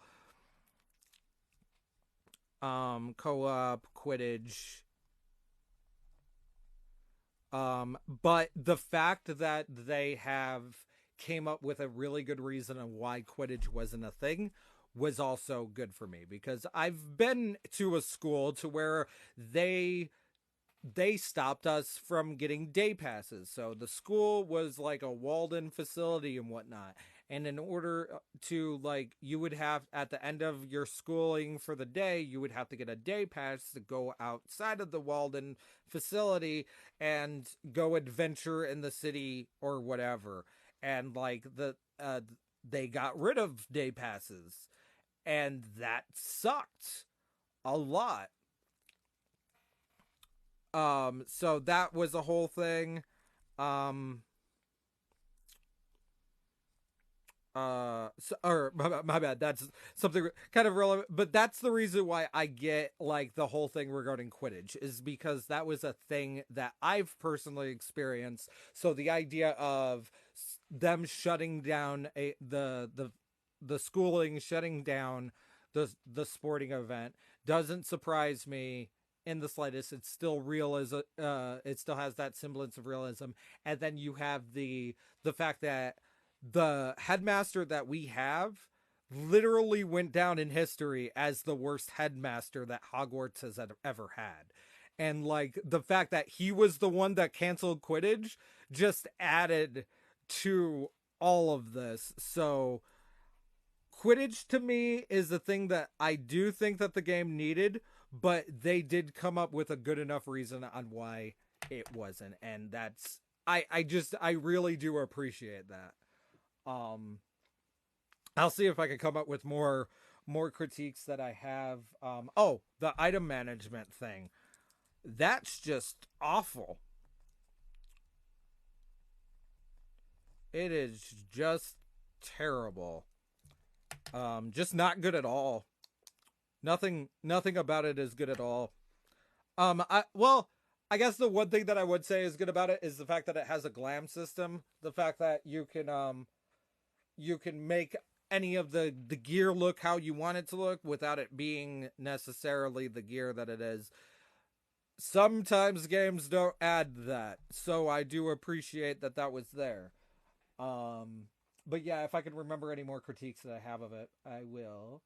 co-op Quidditch but the fact that they have came up with a really good reason on why Quidditch wasn't a thing was also good for me because I've been to a school to where they they stopped us from getting day passes. So the school was like a walled in facility and whatnot. And in order to, like, you would have, at the end of your schooling for the day, you would have to get a day pass to go outside of the walled in facility and go adventure in the city or whatever. And, like, they got rid of day passes. And that sucked a lot. So that was a whole thing. Um, or my bad. That's something kind of relevant, but that's the reason why I get like the whole thing regarding Quidditch is because that was a thing that I've personally experienced. So the idea of them shutting down the schooling, shutting down the sporting event doesn't surprise me in the slightest. It's still real as it still has that semblance of realism. And then you have the fact that the headmaster that we have literally went down in history as the worst headmaster that Hogwarts has ever had. And like the fact that he was the one that canceled Quidditch just added to all of this. So Quidditch to me is the thing that I do think that the game needed, but they did come up with a good enough reason on why it wasn't, and that's I really do appreciate that. Um, I'll see if I can come up with more critiques that I have. Oh, the item management thing. That's just awful. It is just terrible. Just not good at all. Nothing about it is good at all. I guess the one thing that I would say is good about it is the fact that it has a glam system. The fact that you can make any of the gear look how you want it to look without it being necessarily the gear that it is. Sometimes games don't add that, so I do appreciate that that was there. But yeah, if I can remember any more critiques that I have of it, I will.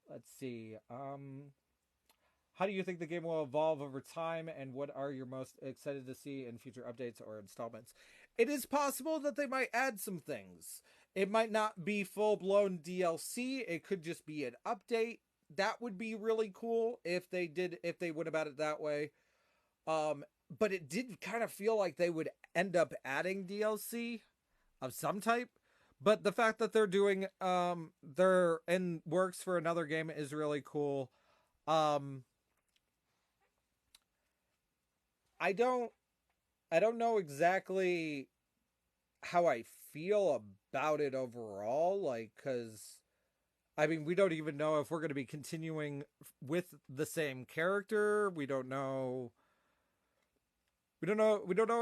Let's see. How do you think the game will evolve over time, and what are you most excited to see in future updates or installments? It is possible that they might add some things. It might not be full-blown DLC. It could just be an update. That would be really cool if they went about it that way. But it did kind of feel like they would end up adding DLC of some type. But the fact that they're in works for another game is really cool. I don't know exactly how I feel about it overall, like, because I mean, we don't even know if we're going to be continuing with the same character. We don't know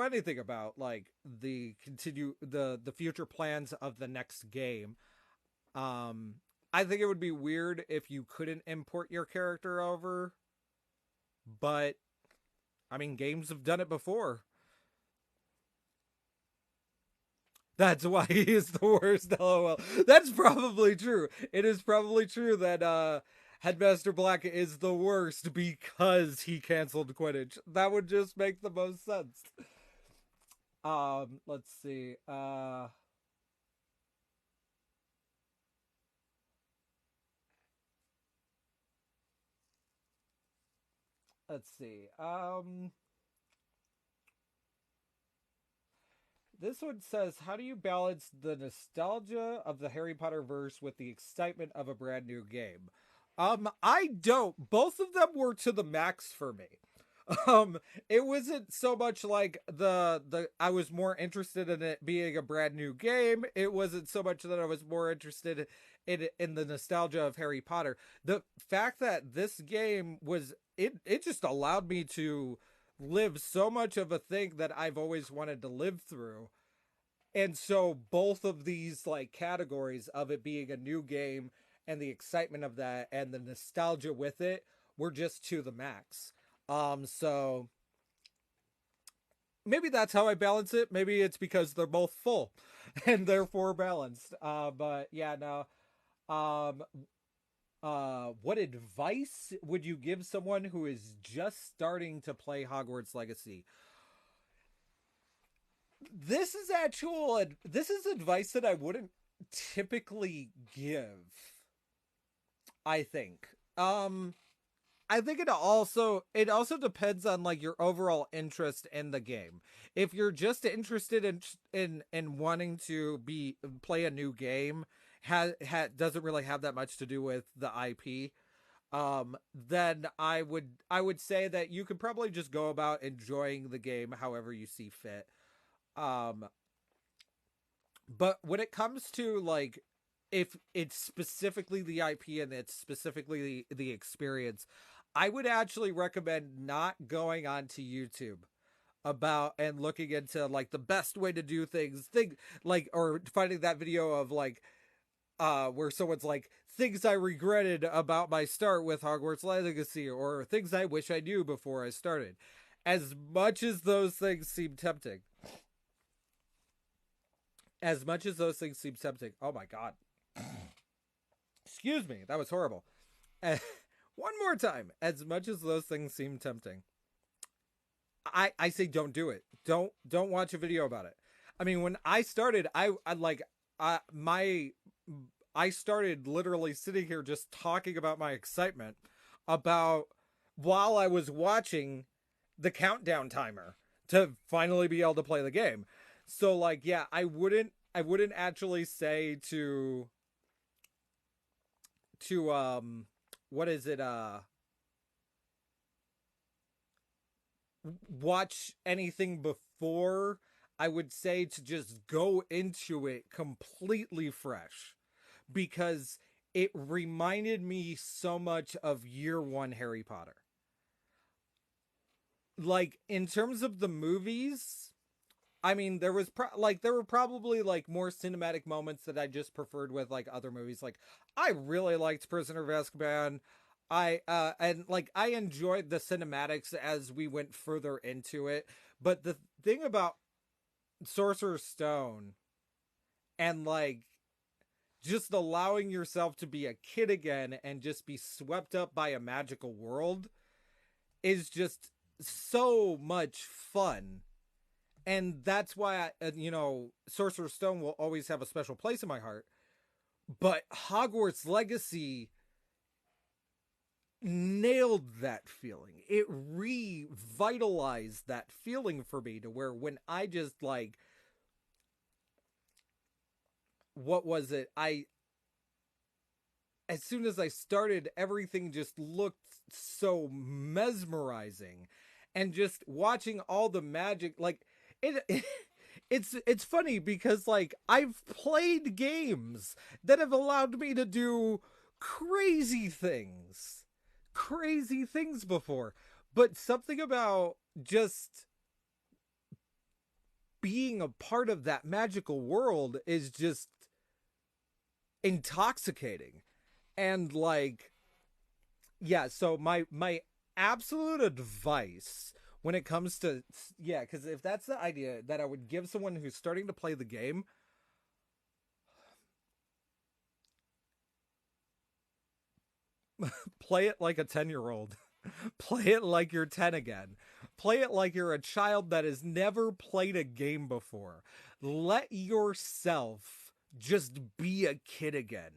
anything about like the future plans of the next game. I think it would be weird if you couldn't import your character over, but I mean, games have done it before. That's why he is the worst. LOL. That's probably true. It is probably true that Headmaster Black is the worst because he canceled Quidditch. That would just make the most sense. Let's see. Let's see. This one says, how do you balance the nostalgia of the Harry Potter verse with the excitement of a brand new game? I don't. Both of them were to the max for me. It wasn't so much like the I was more interested in it being a brand new game. It wasn't so much that I was more interested in the nostalgia of Harry Potter. The fact that this game was it just allowed me to live so much of a thing that I've always wanted to live through. And so both of these like categories of it being a new game and the excitement of that and the nostalgia with it were just to the max. So maybe that's how I balance it. Maybe it's because they're both full and therefore balanced. But yeah, no. Um, what advice would you give someone who is just starting to play Hogwarts Legacy? This is advice that I wouldn't typically give. I think. I think it also depends on like your overall interest in the game. If you're just interested in wanting to be play a new game, doesn't really have that much to do with the IP. Then I would say that you could probably just go about enjoying the game however you see fit. Um, but when it comes to like if it's specifically the IP and it's specifically the experience, I would actually recommend not going onto YouTube about and looking into like the best way to do things think like or finding that video of like where someone's like things I regretted about my start with Hogwarts Legacy or things I wish I knew before I started. As much as those things seem tempting, oh my god, excuse me, that was horrible. One more time, as much as those things seem tempting, I say don't do it. Don't watch a video about it. I mean, when I started, I like my I started literally sitting here just talking about my excitement about while I was watching the countdown timer to finally be able to play the game. So like, yeah, I wouldn't actually say to what is it, watch anything before. I would say to just go into it completely fresh, because it reminded me so much of year one Harry Potter. Like, in terms of the movies, I mean, there were probably like more cinematic moments that I just preferred with like other movies. Like, I really liked Prisoner of Azkaban. And like I enjoyed the cinematics as we went further into it. But the thing about Sorcerer's Stone, and like just allowing yourself to be a kid again and just be swept up by a magical world, is just so much fun. And that's why Sorcerer's Stone will always have a special place in my heart. But Hogwarts Legacy nailed that feeling. It revitalized that feeling for me, to where when I just like, what was it? As soon as I started, everything just looked so mesmerizing, and just watching all the magic, like it it's funny because like I've played games that have allowed me to do crazy things crazy things before, but something about just being a part of that magical world is just intoxicating. And like, yeah, so my absolute advice when it comes to, yeah, because if that's the idea that I would give someone who's starting to play the game, play it like a 10-year-old. Play it like you're 10 again. Play it like you're a child that has never played a game before. Let yourself just be a kid again.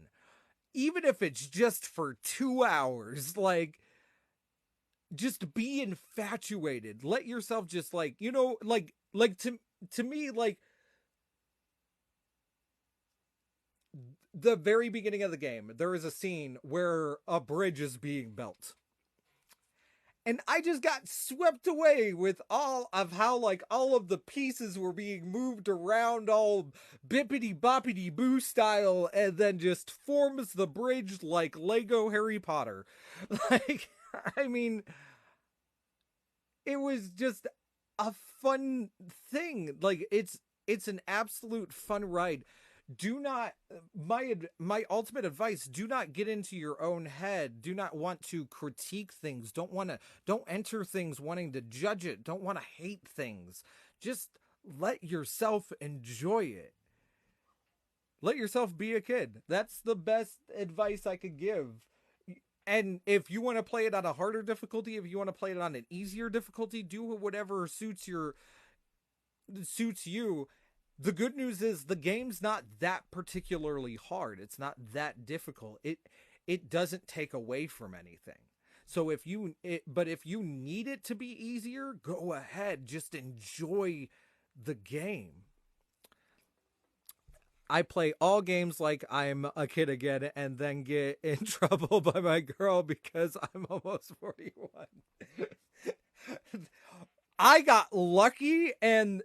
Even if it's just for 2 hours, like, just be infatuated. Let yourself just like, to me, like, the very beginning of the game, there is a scene where a bridge is being built. And I just got swept away with all of how like all of the pieces were being moved around all bippity boppity boo style, and then just forms the bridge like Lego Harry Potter. Like, I mean, it was just a fun thing. Like, it's an absolute fun ride. Do not, my ultimate advice, do not get into your own head. Do not want to critique things. Don't enter things wanting to judge it. Don't want to hate things. Just let yourself enjoy it. Let yourself be a kid. That's the best advice I could give. And if you want to play it on a harder difficulty, if you want to play it on an easier difficulty, do whatever suits you. The good news is the game's not that particularly hard. It's not that difficult. It doesn't take away from anything. So but if you need it to be easier, go ahead. Just enjoy the game. I play all games like I'm a kid again, and then get in trouble by my girl because I'm almost 41. I got lucky, and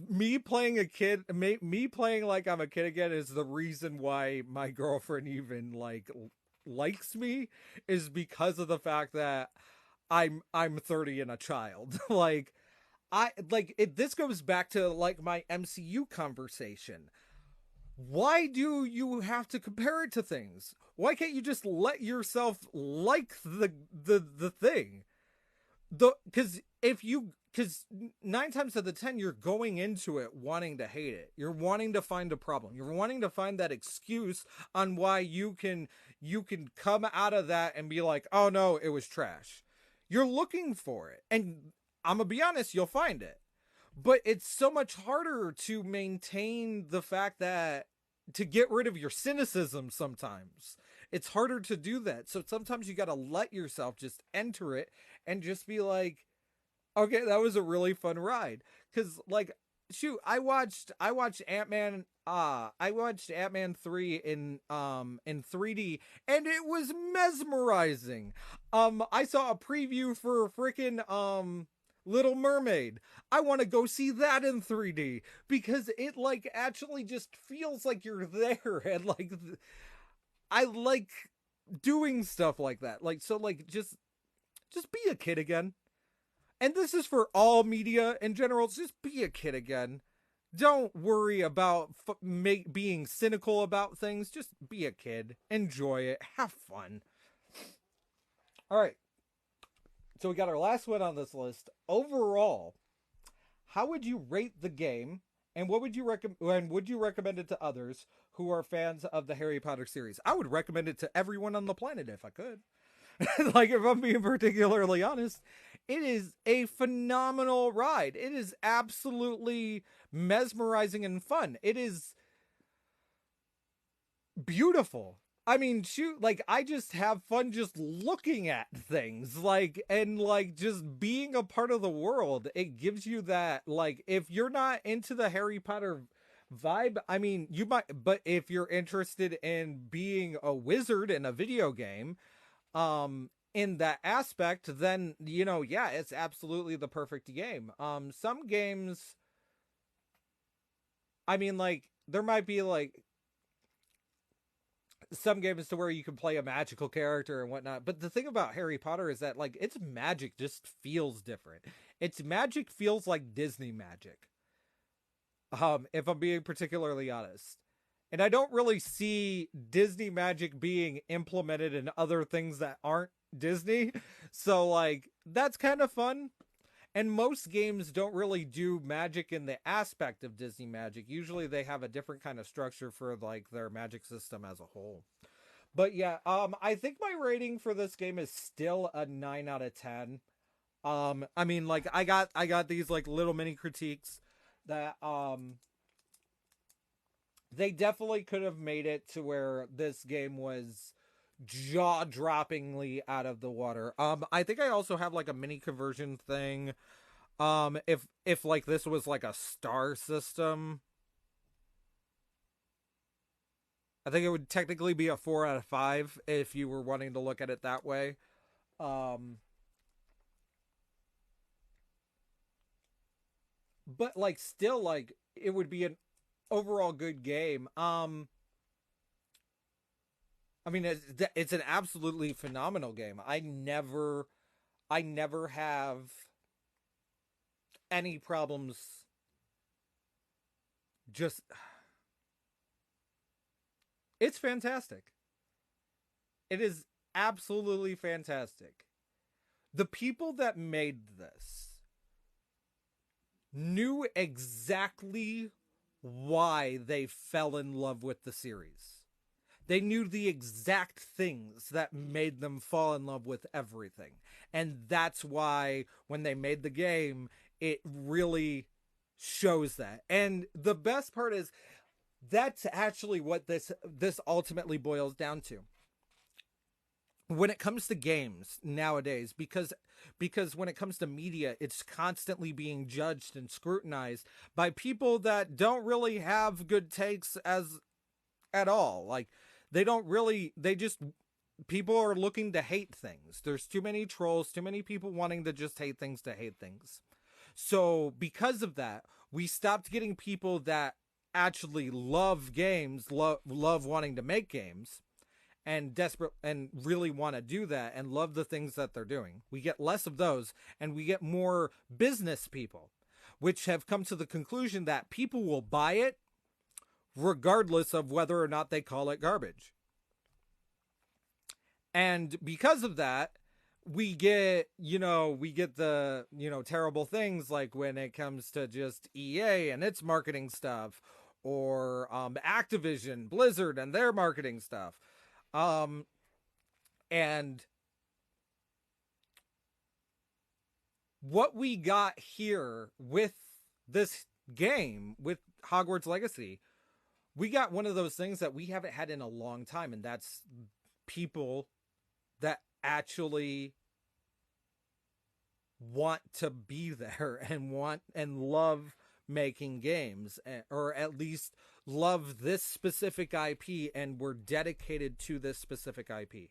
me playing a kid, me playing like I'm a kid again is the reason why my girlfriend even like likes me, is because of the fact that I'm 30 and a child. Like, this goes back to like my MCU conversation. Why do you have to compare it to things? Why can't you just let yourself like the thing? Because 9 times out of 10, you're going into it wanting to hate it. You're wanting to find a problem. You're wanting to find that excuse on why you can come out of that and be like, oh no, it was trash. You're looking for it. And I'm gonna be honest, you'll find it. But it's so much harder to maintain the fact that, to get rid of your cynicism sometimes. It's harder to do that. So sometimes you got to let yourself just enter it and just be like, okay, that was a really fun ride. Cause like, shoot, I watched Antman 3 in 3D, and it was mesmerizing. I saw a preview for freaking Little Mermaid. I want to go see that in 3D because it like actually just feels like you're there, and like I like doing stuff like that. Like, so like just be a kid again. And this is for all media in general. Just be a kid again. Don't worry about being cynical about things. Just be a kid. Enjoy it. Have fun. All right. So we got our last one on this list. Overall, how would you rate the game? And what would you recommend it to others who are fans of the Harry Potter series? I would recommend it to everyone on the planet if I could. Like, if I'm being particularly honest, it is a phenomenal ride. It is absolutely mesmerizing and fun. It is beautiful. I mean, shoot, like, I just have fun just looking at things, like, and like just being a part of the world. It gives you that, like, if you're not into the Harry Potter vibe, I mean, you might, but if you're interested in being a wizard in a video game, in that aspect, then, you know, yeah, it's absolutely the perfect game. Some games, I mean, like, there might be like some games to where you can play a magical character and whatnot, but the thing about Harry Potter is that, like, its magic just feels different. Its magic feels like Disney magic, if I'm being particularly honest. And I don't really see Disney magic being implemented in other things that aren't Disney. So, like, that's kind of fun. And most games don't really do magic in the aspect of Disney magic. Usually they have a different kind of structure for, like, their magic system as a whole. But yeah, I think my rating for this game is still a 9 out of 10. I mean, like, I got these, like, little mini critiques that, they definitely could have made it to where this game was jaw-droppingly out of the water. I think I also have like a mini conversion thing. If like this was like a star system, I think it would technically be a 4 out of 5 if you were wanting to look at it that way. But like still, like, it would be an overall good game. I mean, it's an absolutely phenomenal game. I never have any problems. Just, it's fantastic. It is absolutely fantastic. The people that made this knew exactly why they fell in love with the series. They knew the exact things that made them fall in love with everything. And that's why when they made the game, it really shows that. And the best part is that's actually what this ultimately boils down to. When it comes to games nowadays, because when it comes to media, it's constantly being judged and scrutinized by people that don't really have good takes at all. Like, people are looking to hate things. There's too many trolls, too many people wanting to just hate things to hate things. So because of that, we stopped getting people that actually love games, love wanting to make games, and desperate and really want to do that and love the things that they're doing. We get less of those, and we get more business people, which have come to the conclusion that people will buy it regardless of whether or not they call it garbage. And because of that, we get the, terrible things, like when it comes to just EA and its marketing stuff, or Activision, Blizzard and their marketing stuff. And what we got here with this game, with Hogwarts Legacy, we got one of those things that we haven't had in a long time, and that's people that actually want to be there and want and love making games, or at least love this specific IP and were dedicated to this specific IP.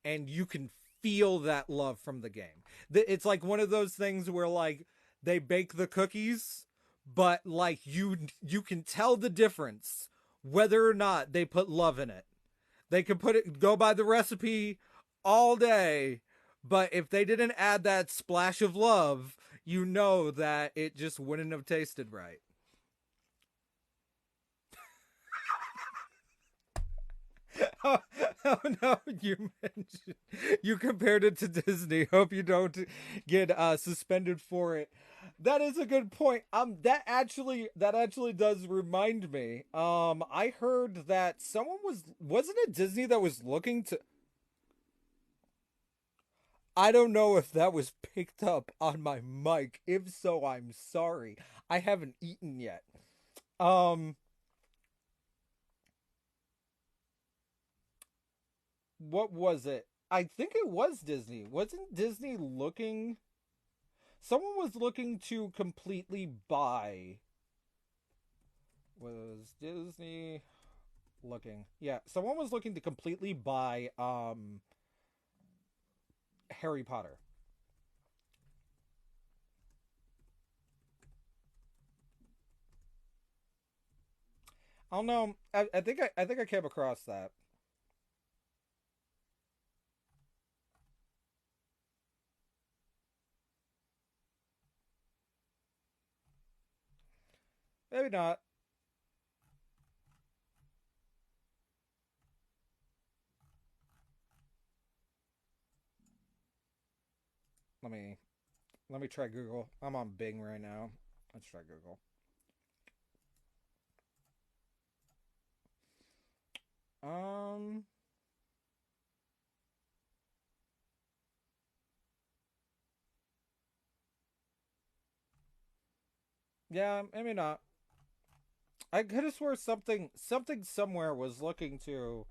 And you can feel that love from the game. It's like one of those things where like they bake the cookies, but like you can tell the difference whether or not they put love in it. They could go by the recipe all day, but if they didn't add that splash of love, you know that it just wouldn't have tasted right. Oh, oh no, you compared it to Disney. Hope you don't get suspended for it. That is a good point. That actually does remind me. I heard that someone wasn't it Disney that was looking to. I don't know if that was picked up on my mic. If so, I'm sorry. I haven't eaten yet. Um, what was it? I think it was Disney. Wasn't Disney looking? Someone was looking to completely buy. Was Disney looking? Yeah, someone was looking to completely buy Harry Potter. I don't know. I think I came across that. Maybe not. Let me let me try Google. I'm on Bing right now. Let's try Google. Um yeah, maybe not. I could have swore something somewhere was looking to.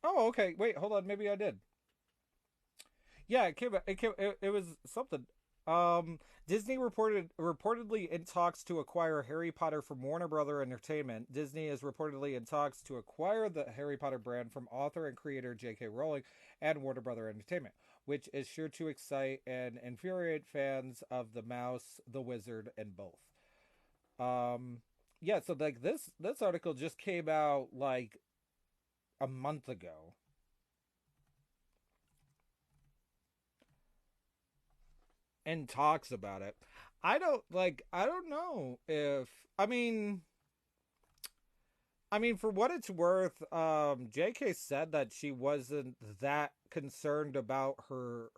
Oh, okay. Wait, hold on. Maybe I did. Yeah, it was something. Disney reportedly in talks to acquire Harry Potter from Warner Brother Entertainment. Disney is reportedly in talks to acquire the Harry Potter brand from author and creator J.K. Rowling and Warner Brother Entertainment, which is sure to excite and infuriate fans of the Mouse, the Wizard, and both. Um, yeah, so like this article just came out like a month ago. And talks about it. I don't know if I mean for what it's worth, JK said that she wasn't that concerned about her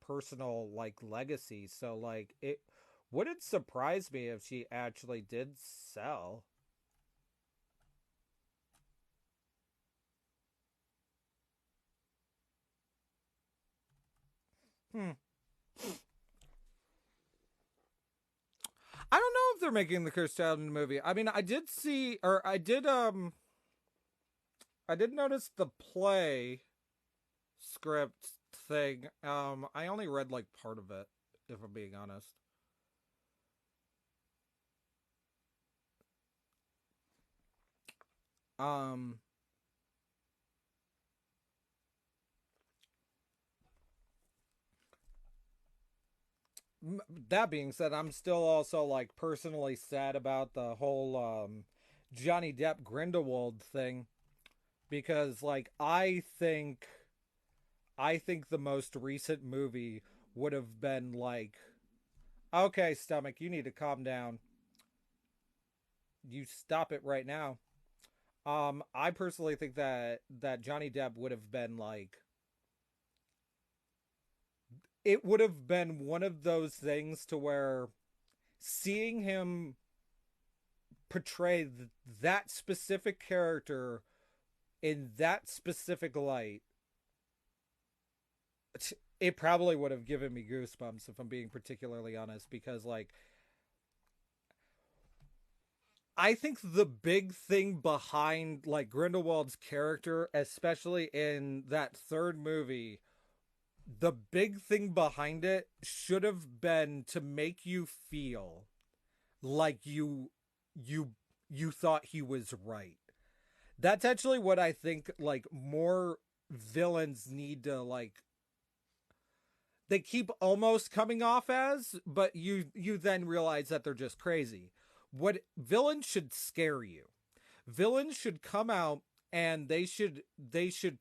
personal like legacy. So like it wouldn't surprise me if she actually did sell. Hmm. I don't know if they're making the Cursed Child in the movie. I mean, I did notice the play script thing. I only read like part of it, if I'm being honest. Um, that being said, I'm still also like personally sad about the whole Johnny Depp Grindelwald thing because like I think the most recent movie would have been like, okay, stomach, you need to calm down. You stop it right now. I personally think that Johnny Depp would have been like it would have been one of those things to where seeing him portray that specific character in that specific light, it probably would have given me goosebumps if I'm being particularly honest, because like I think the big thing behind like Grindelwald's character, especially in that third movie, the big thing behind it should have been to make you feel like you thought he was right. That's actually what I think like more villains need to like, they keep almost coming off as, but you then realize that they're just crazy. What villains should scare you. Villains should come out and they should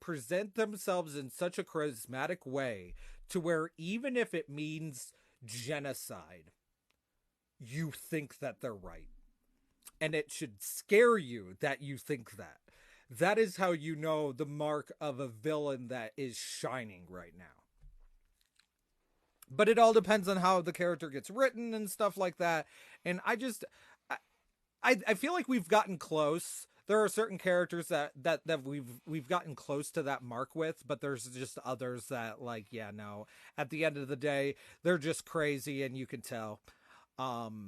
present themselves in such a charismatic way to where even if it means genocide, you think that they're right. And it should scare you that you think that. That is how you know the mark of a villain that is shining right now. But it all depends on how the character gets written and stuff like that. And I feel like we've gotten close. There are certain characters that we've gotten close to that mark with, but there's just others that like, yeah, no. At the end of the day, they're just crazy and you can tell. But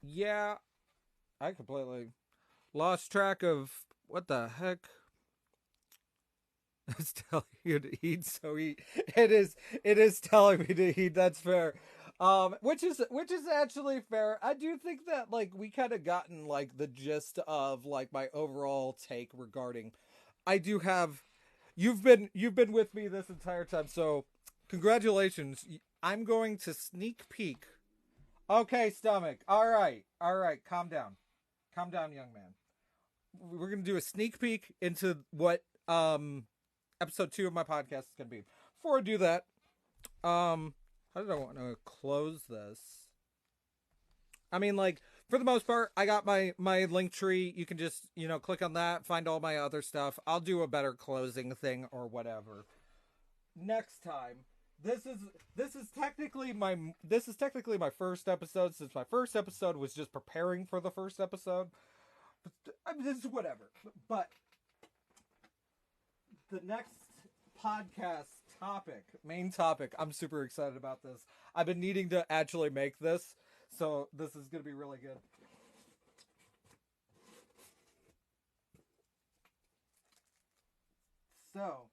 yeah, I completely lost track of what the heck. It's telling you to eat, so eat. It is telling me to eat. That's fair. Which is actually fair. I do think that like we kind of gotten like the gist of like my overall take regarding. I do have. You've been with me this entire time, so congratulations. I'm going to sneak peek. Okay, stomach. All right. Calm down, young man. We're gonna do a sneak peek into what episode 2 of my podcast is gonna be. Before I do that, how did I want to close this? I mean, like for the most part, I got my link tree. You can just click on that, find all my other stuff. I'll do a better closing thing or whatever next time. This is technically my first episode, since my first episode was just preparing for the first episode. I mean, this is whatever. But the next podcast main topic, I'm super excited about this. I've been needing to actually make this, so this is going to be really good. So,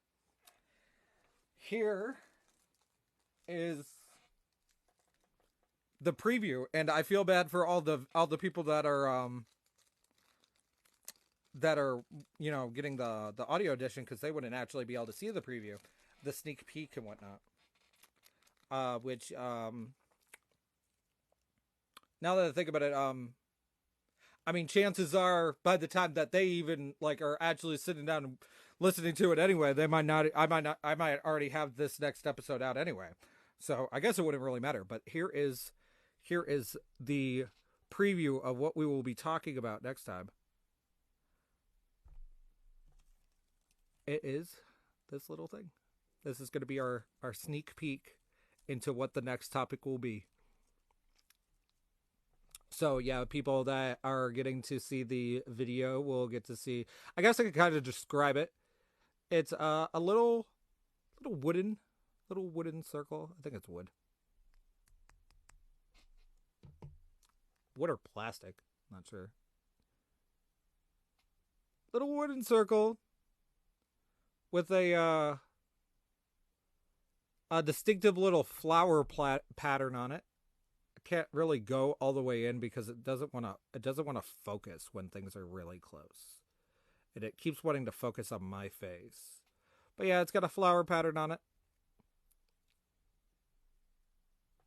here is the preview, and I feel bad for all the people that are getting the audio edition, because they wouldn't actually be able to see the preview, the sneak peek and whatnot. Which now that I think about it, I mean, chances are by the time that they even like are actually sitting down and listening to it anyway, they might not. I might already have this next episode out anyway. So I guess it wouldn't really matter. But here is the preview of what we will be talking about next time. It is this little thing. This is going to be our sneak peek into what the next topic will be. So yeah, people that are getting to see the video will get to see. I guess I could kind of describe it. It's a little wooden circle. I think it's wood. Wood or plastic? Not sure. Little wooden circle with a distinctive little flower pattern on it. I can't really go all the way in because it doesn't want to focus when things are really close. And it keeps wanting to focus on my face. But yeah, it's got a flower pattern on it.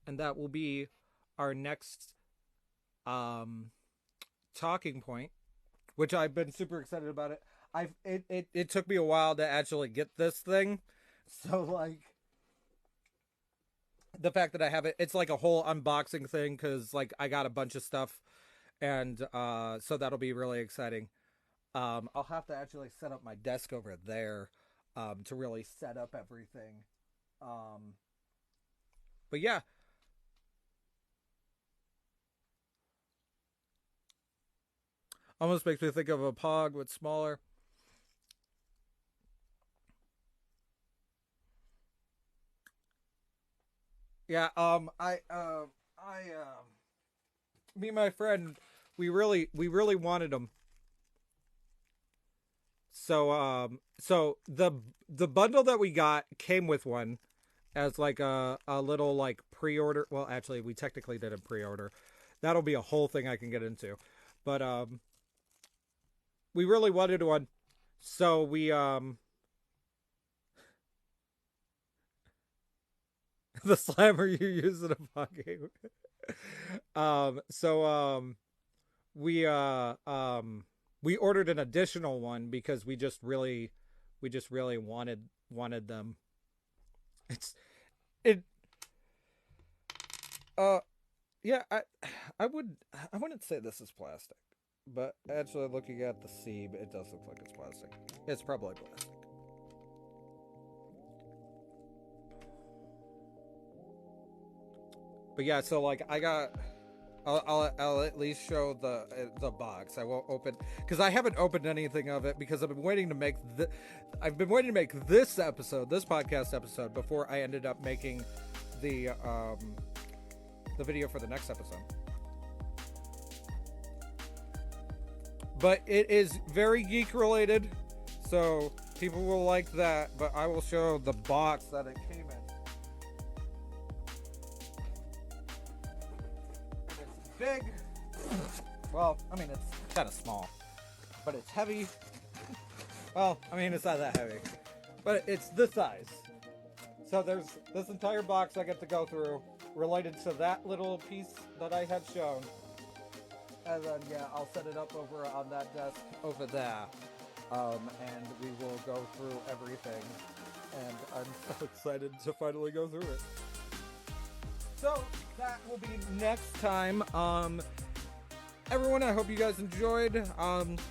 And that will be our next talking point, which I've been super excited about it. It took me a while to actually get this thing. So like the fact that I have it, it's like a whole unboxing thing because like I got a bunch of stuff, and so that'll be really exciting. I'll have to actually set up my desk over there to really set up everything. But yeah. Almost makes me think of a Pog but smaller. Yeah, me and my friend, we really wanted them. So the bundle that we got came with one as like a little like pre-order. Well, actually, we technically did a pre-order. That'll be a whole thing I can get into, but we really wanted one, so we the slammer you use in a Pog game. So we ordered an additional one because we just really wanted them. It's it uh yeah, I wouldn't say this is plastic, but actually looking at the seam, it does look like it's plastic. It's probably plastic. But yeah, so like I got I'll at least show the box. I won't open because I haven't opened anything of it because I've been waiting to make this podcast episode before I ended up making the video for the next episode. But it is very geek related, so people will like that. But I will show the box that it came in. Big. Well, I mean, it's kind of small, but it's heavy. Well, I mean, it's not that heavy, but it's this size. So there's this entire box I get to go through related to that little piece that I had shown. And then, yeah, I'll set it up over on that desk over there. And we will go through everything. And I'm so excited to finally go through it. So that will be next time. Everyone, I hope you guys enjoyed.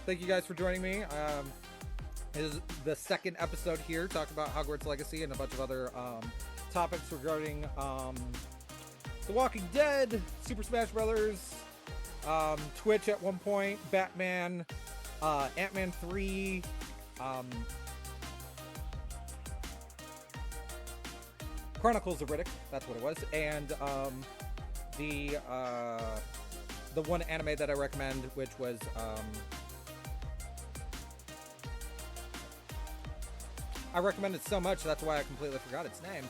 Thank you guys for joining me. This is the second episode here, talking about Hogwarts Legacy and a bunch of other topics regarding The Walking Dead, Super Smash Brothers, Twitch at one point, Batman, Antman 3, Chronicles of Riddick, that's what it was, and the one anime that I recommend, which was I recommend it so much that's why I completely forgot its name.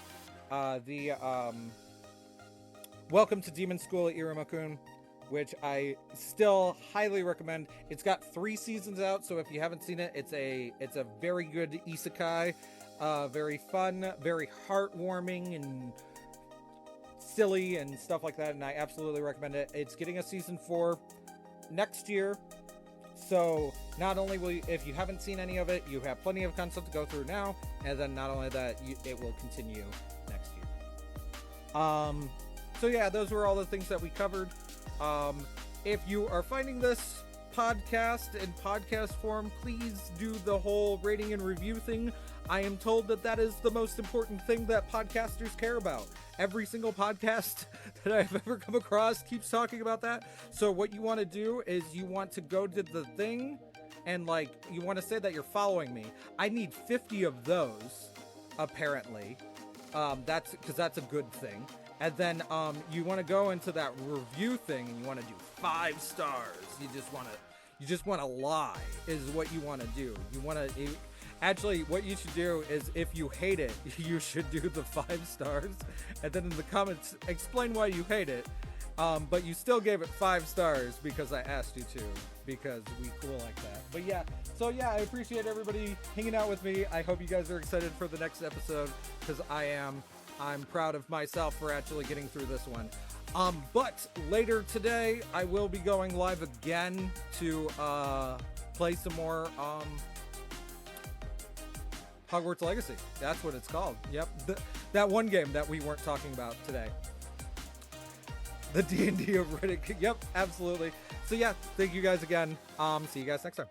The Welcome to Demon School at Iruma-kun, which I still highly recommend. It's got 3 seasons out, so if you haven't seen it, it's a very good isekai. Very fun, very heartwarming, and silly and stuff like that, and I absolutely recommend it. It's getting a season 4 next year, so not only will you, if you haven't seen any of it, you have plenty of content to go through now, and then not only that, it will continue next year. So yeah, those were all the things that we covered. If you are finding this podcast in podcast form, please do the whole rating and review thing. I am told that is the most important thing that podcasters care about. Every single podcast that I've ever come across keeps talking about that. So what you want to do is you want to go to the thing and like you want to say that you're following me. I need 50 of those, apparently. That's because that's a good thing. And then you want to go into that review thing and you want to do 5 stars. You just want to lie is what you want to do. You want to actually what you should do is if you hate it, you should do the 5 stars and then in the comments explain why you hate it. But you still gave it 5 stars because I asked you to, because we cool like that. But yeah, so yeah, I appreciate everybody hanging out with me. I hope you guys are excited for the next episode because I am. I'm proud of myself for actually getting through this one. But later today, I will be going live again to play some more Hogwarts Legacy. That's what it's called. Yep. That one game that we weren't talking about today. The D&D of Riddick. Yep, absolutely. So yeah, thank you guys again. See you guys next time.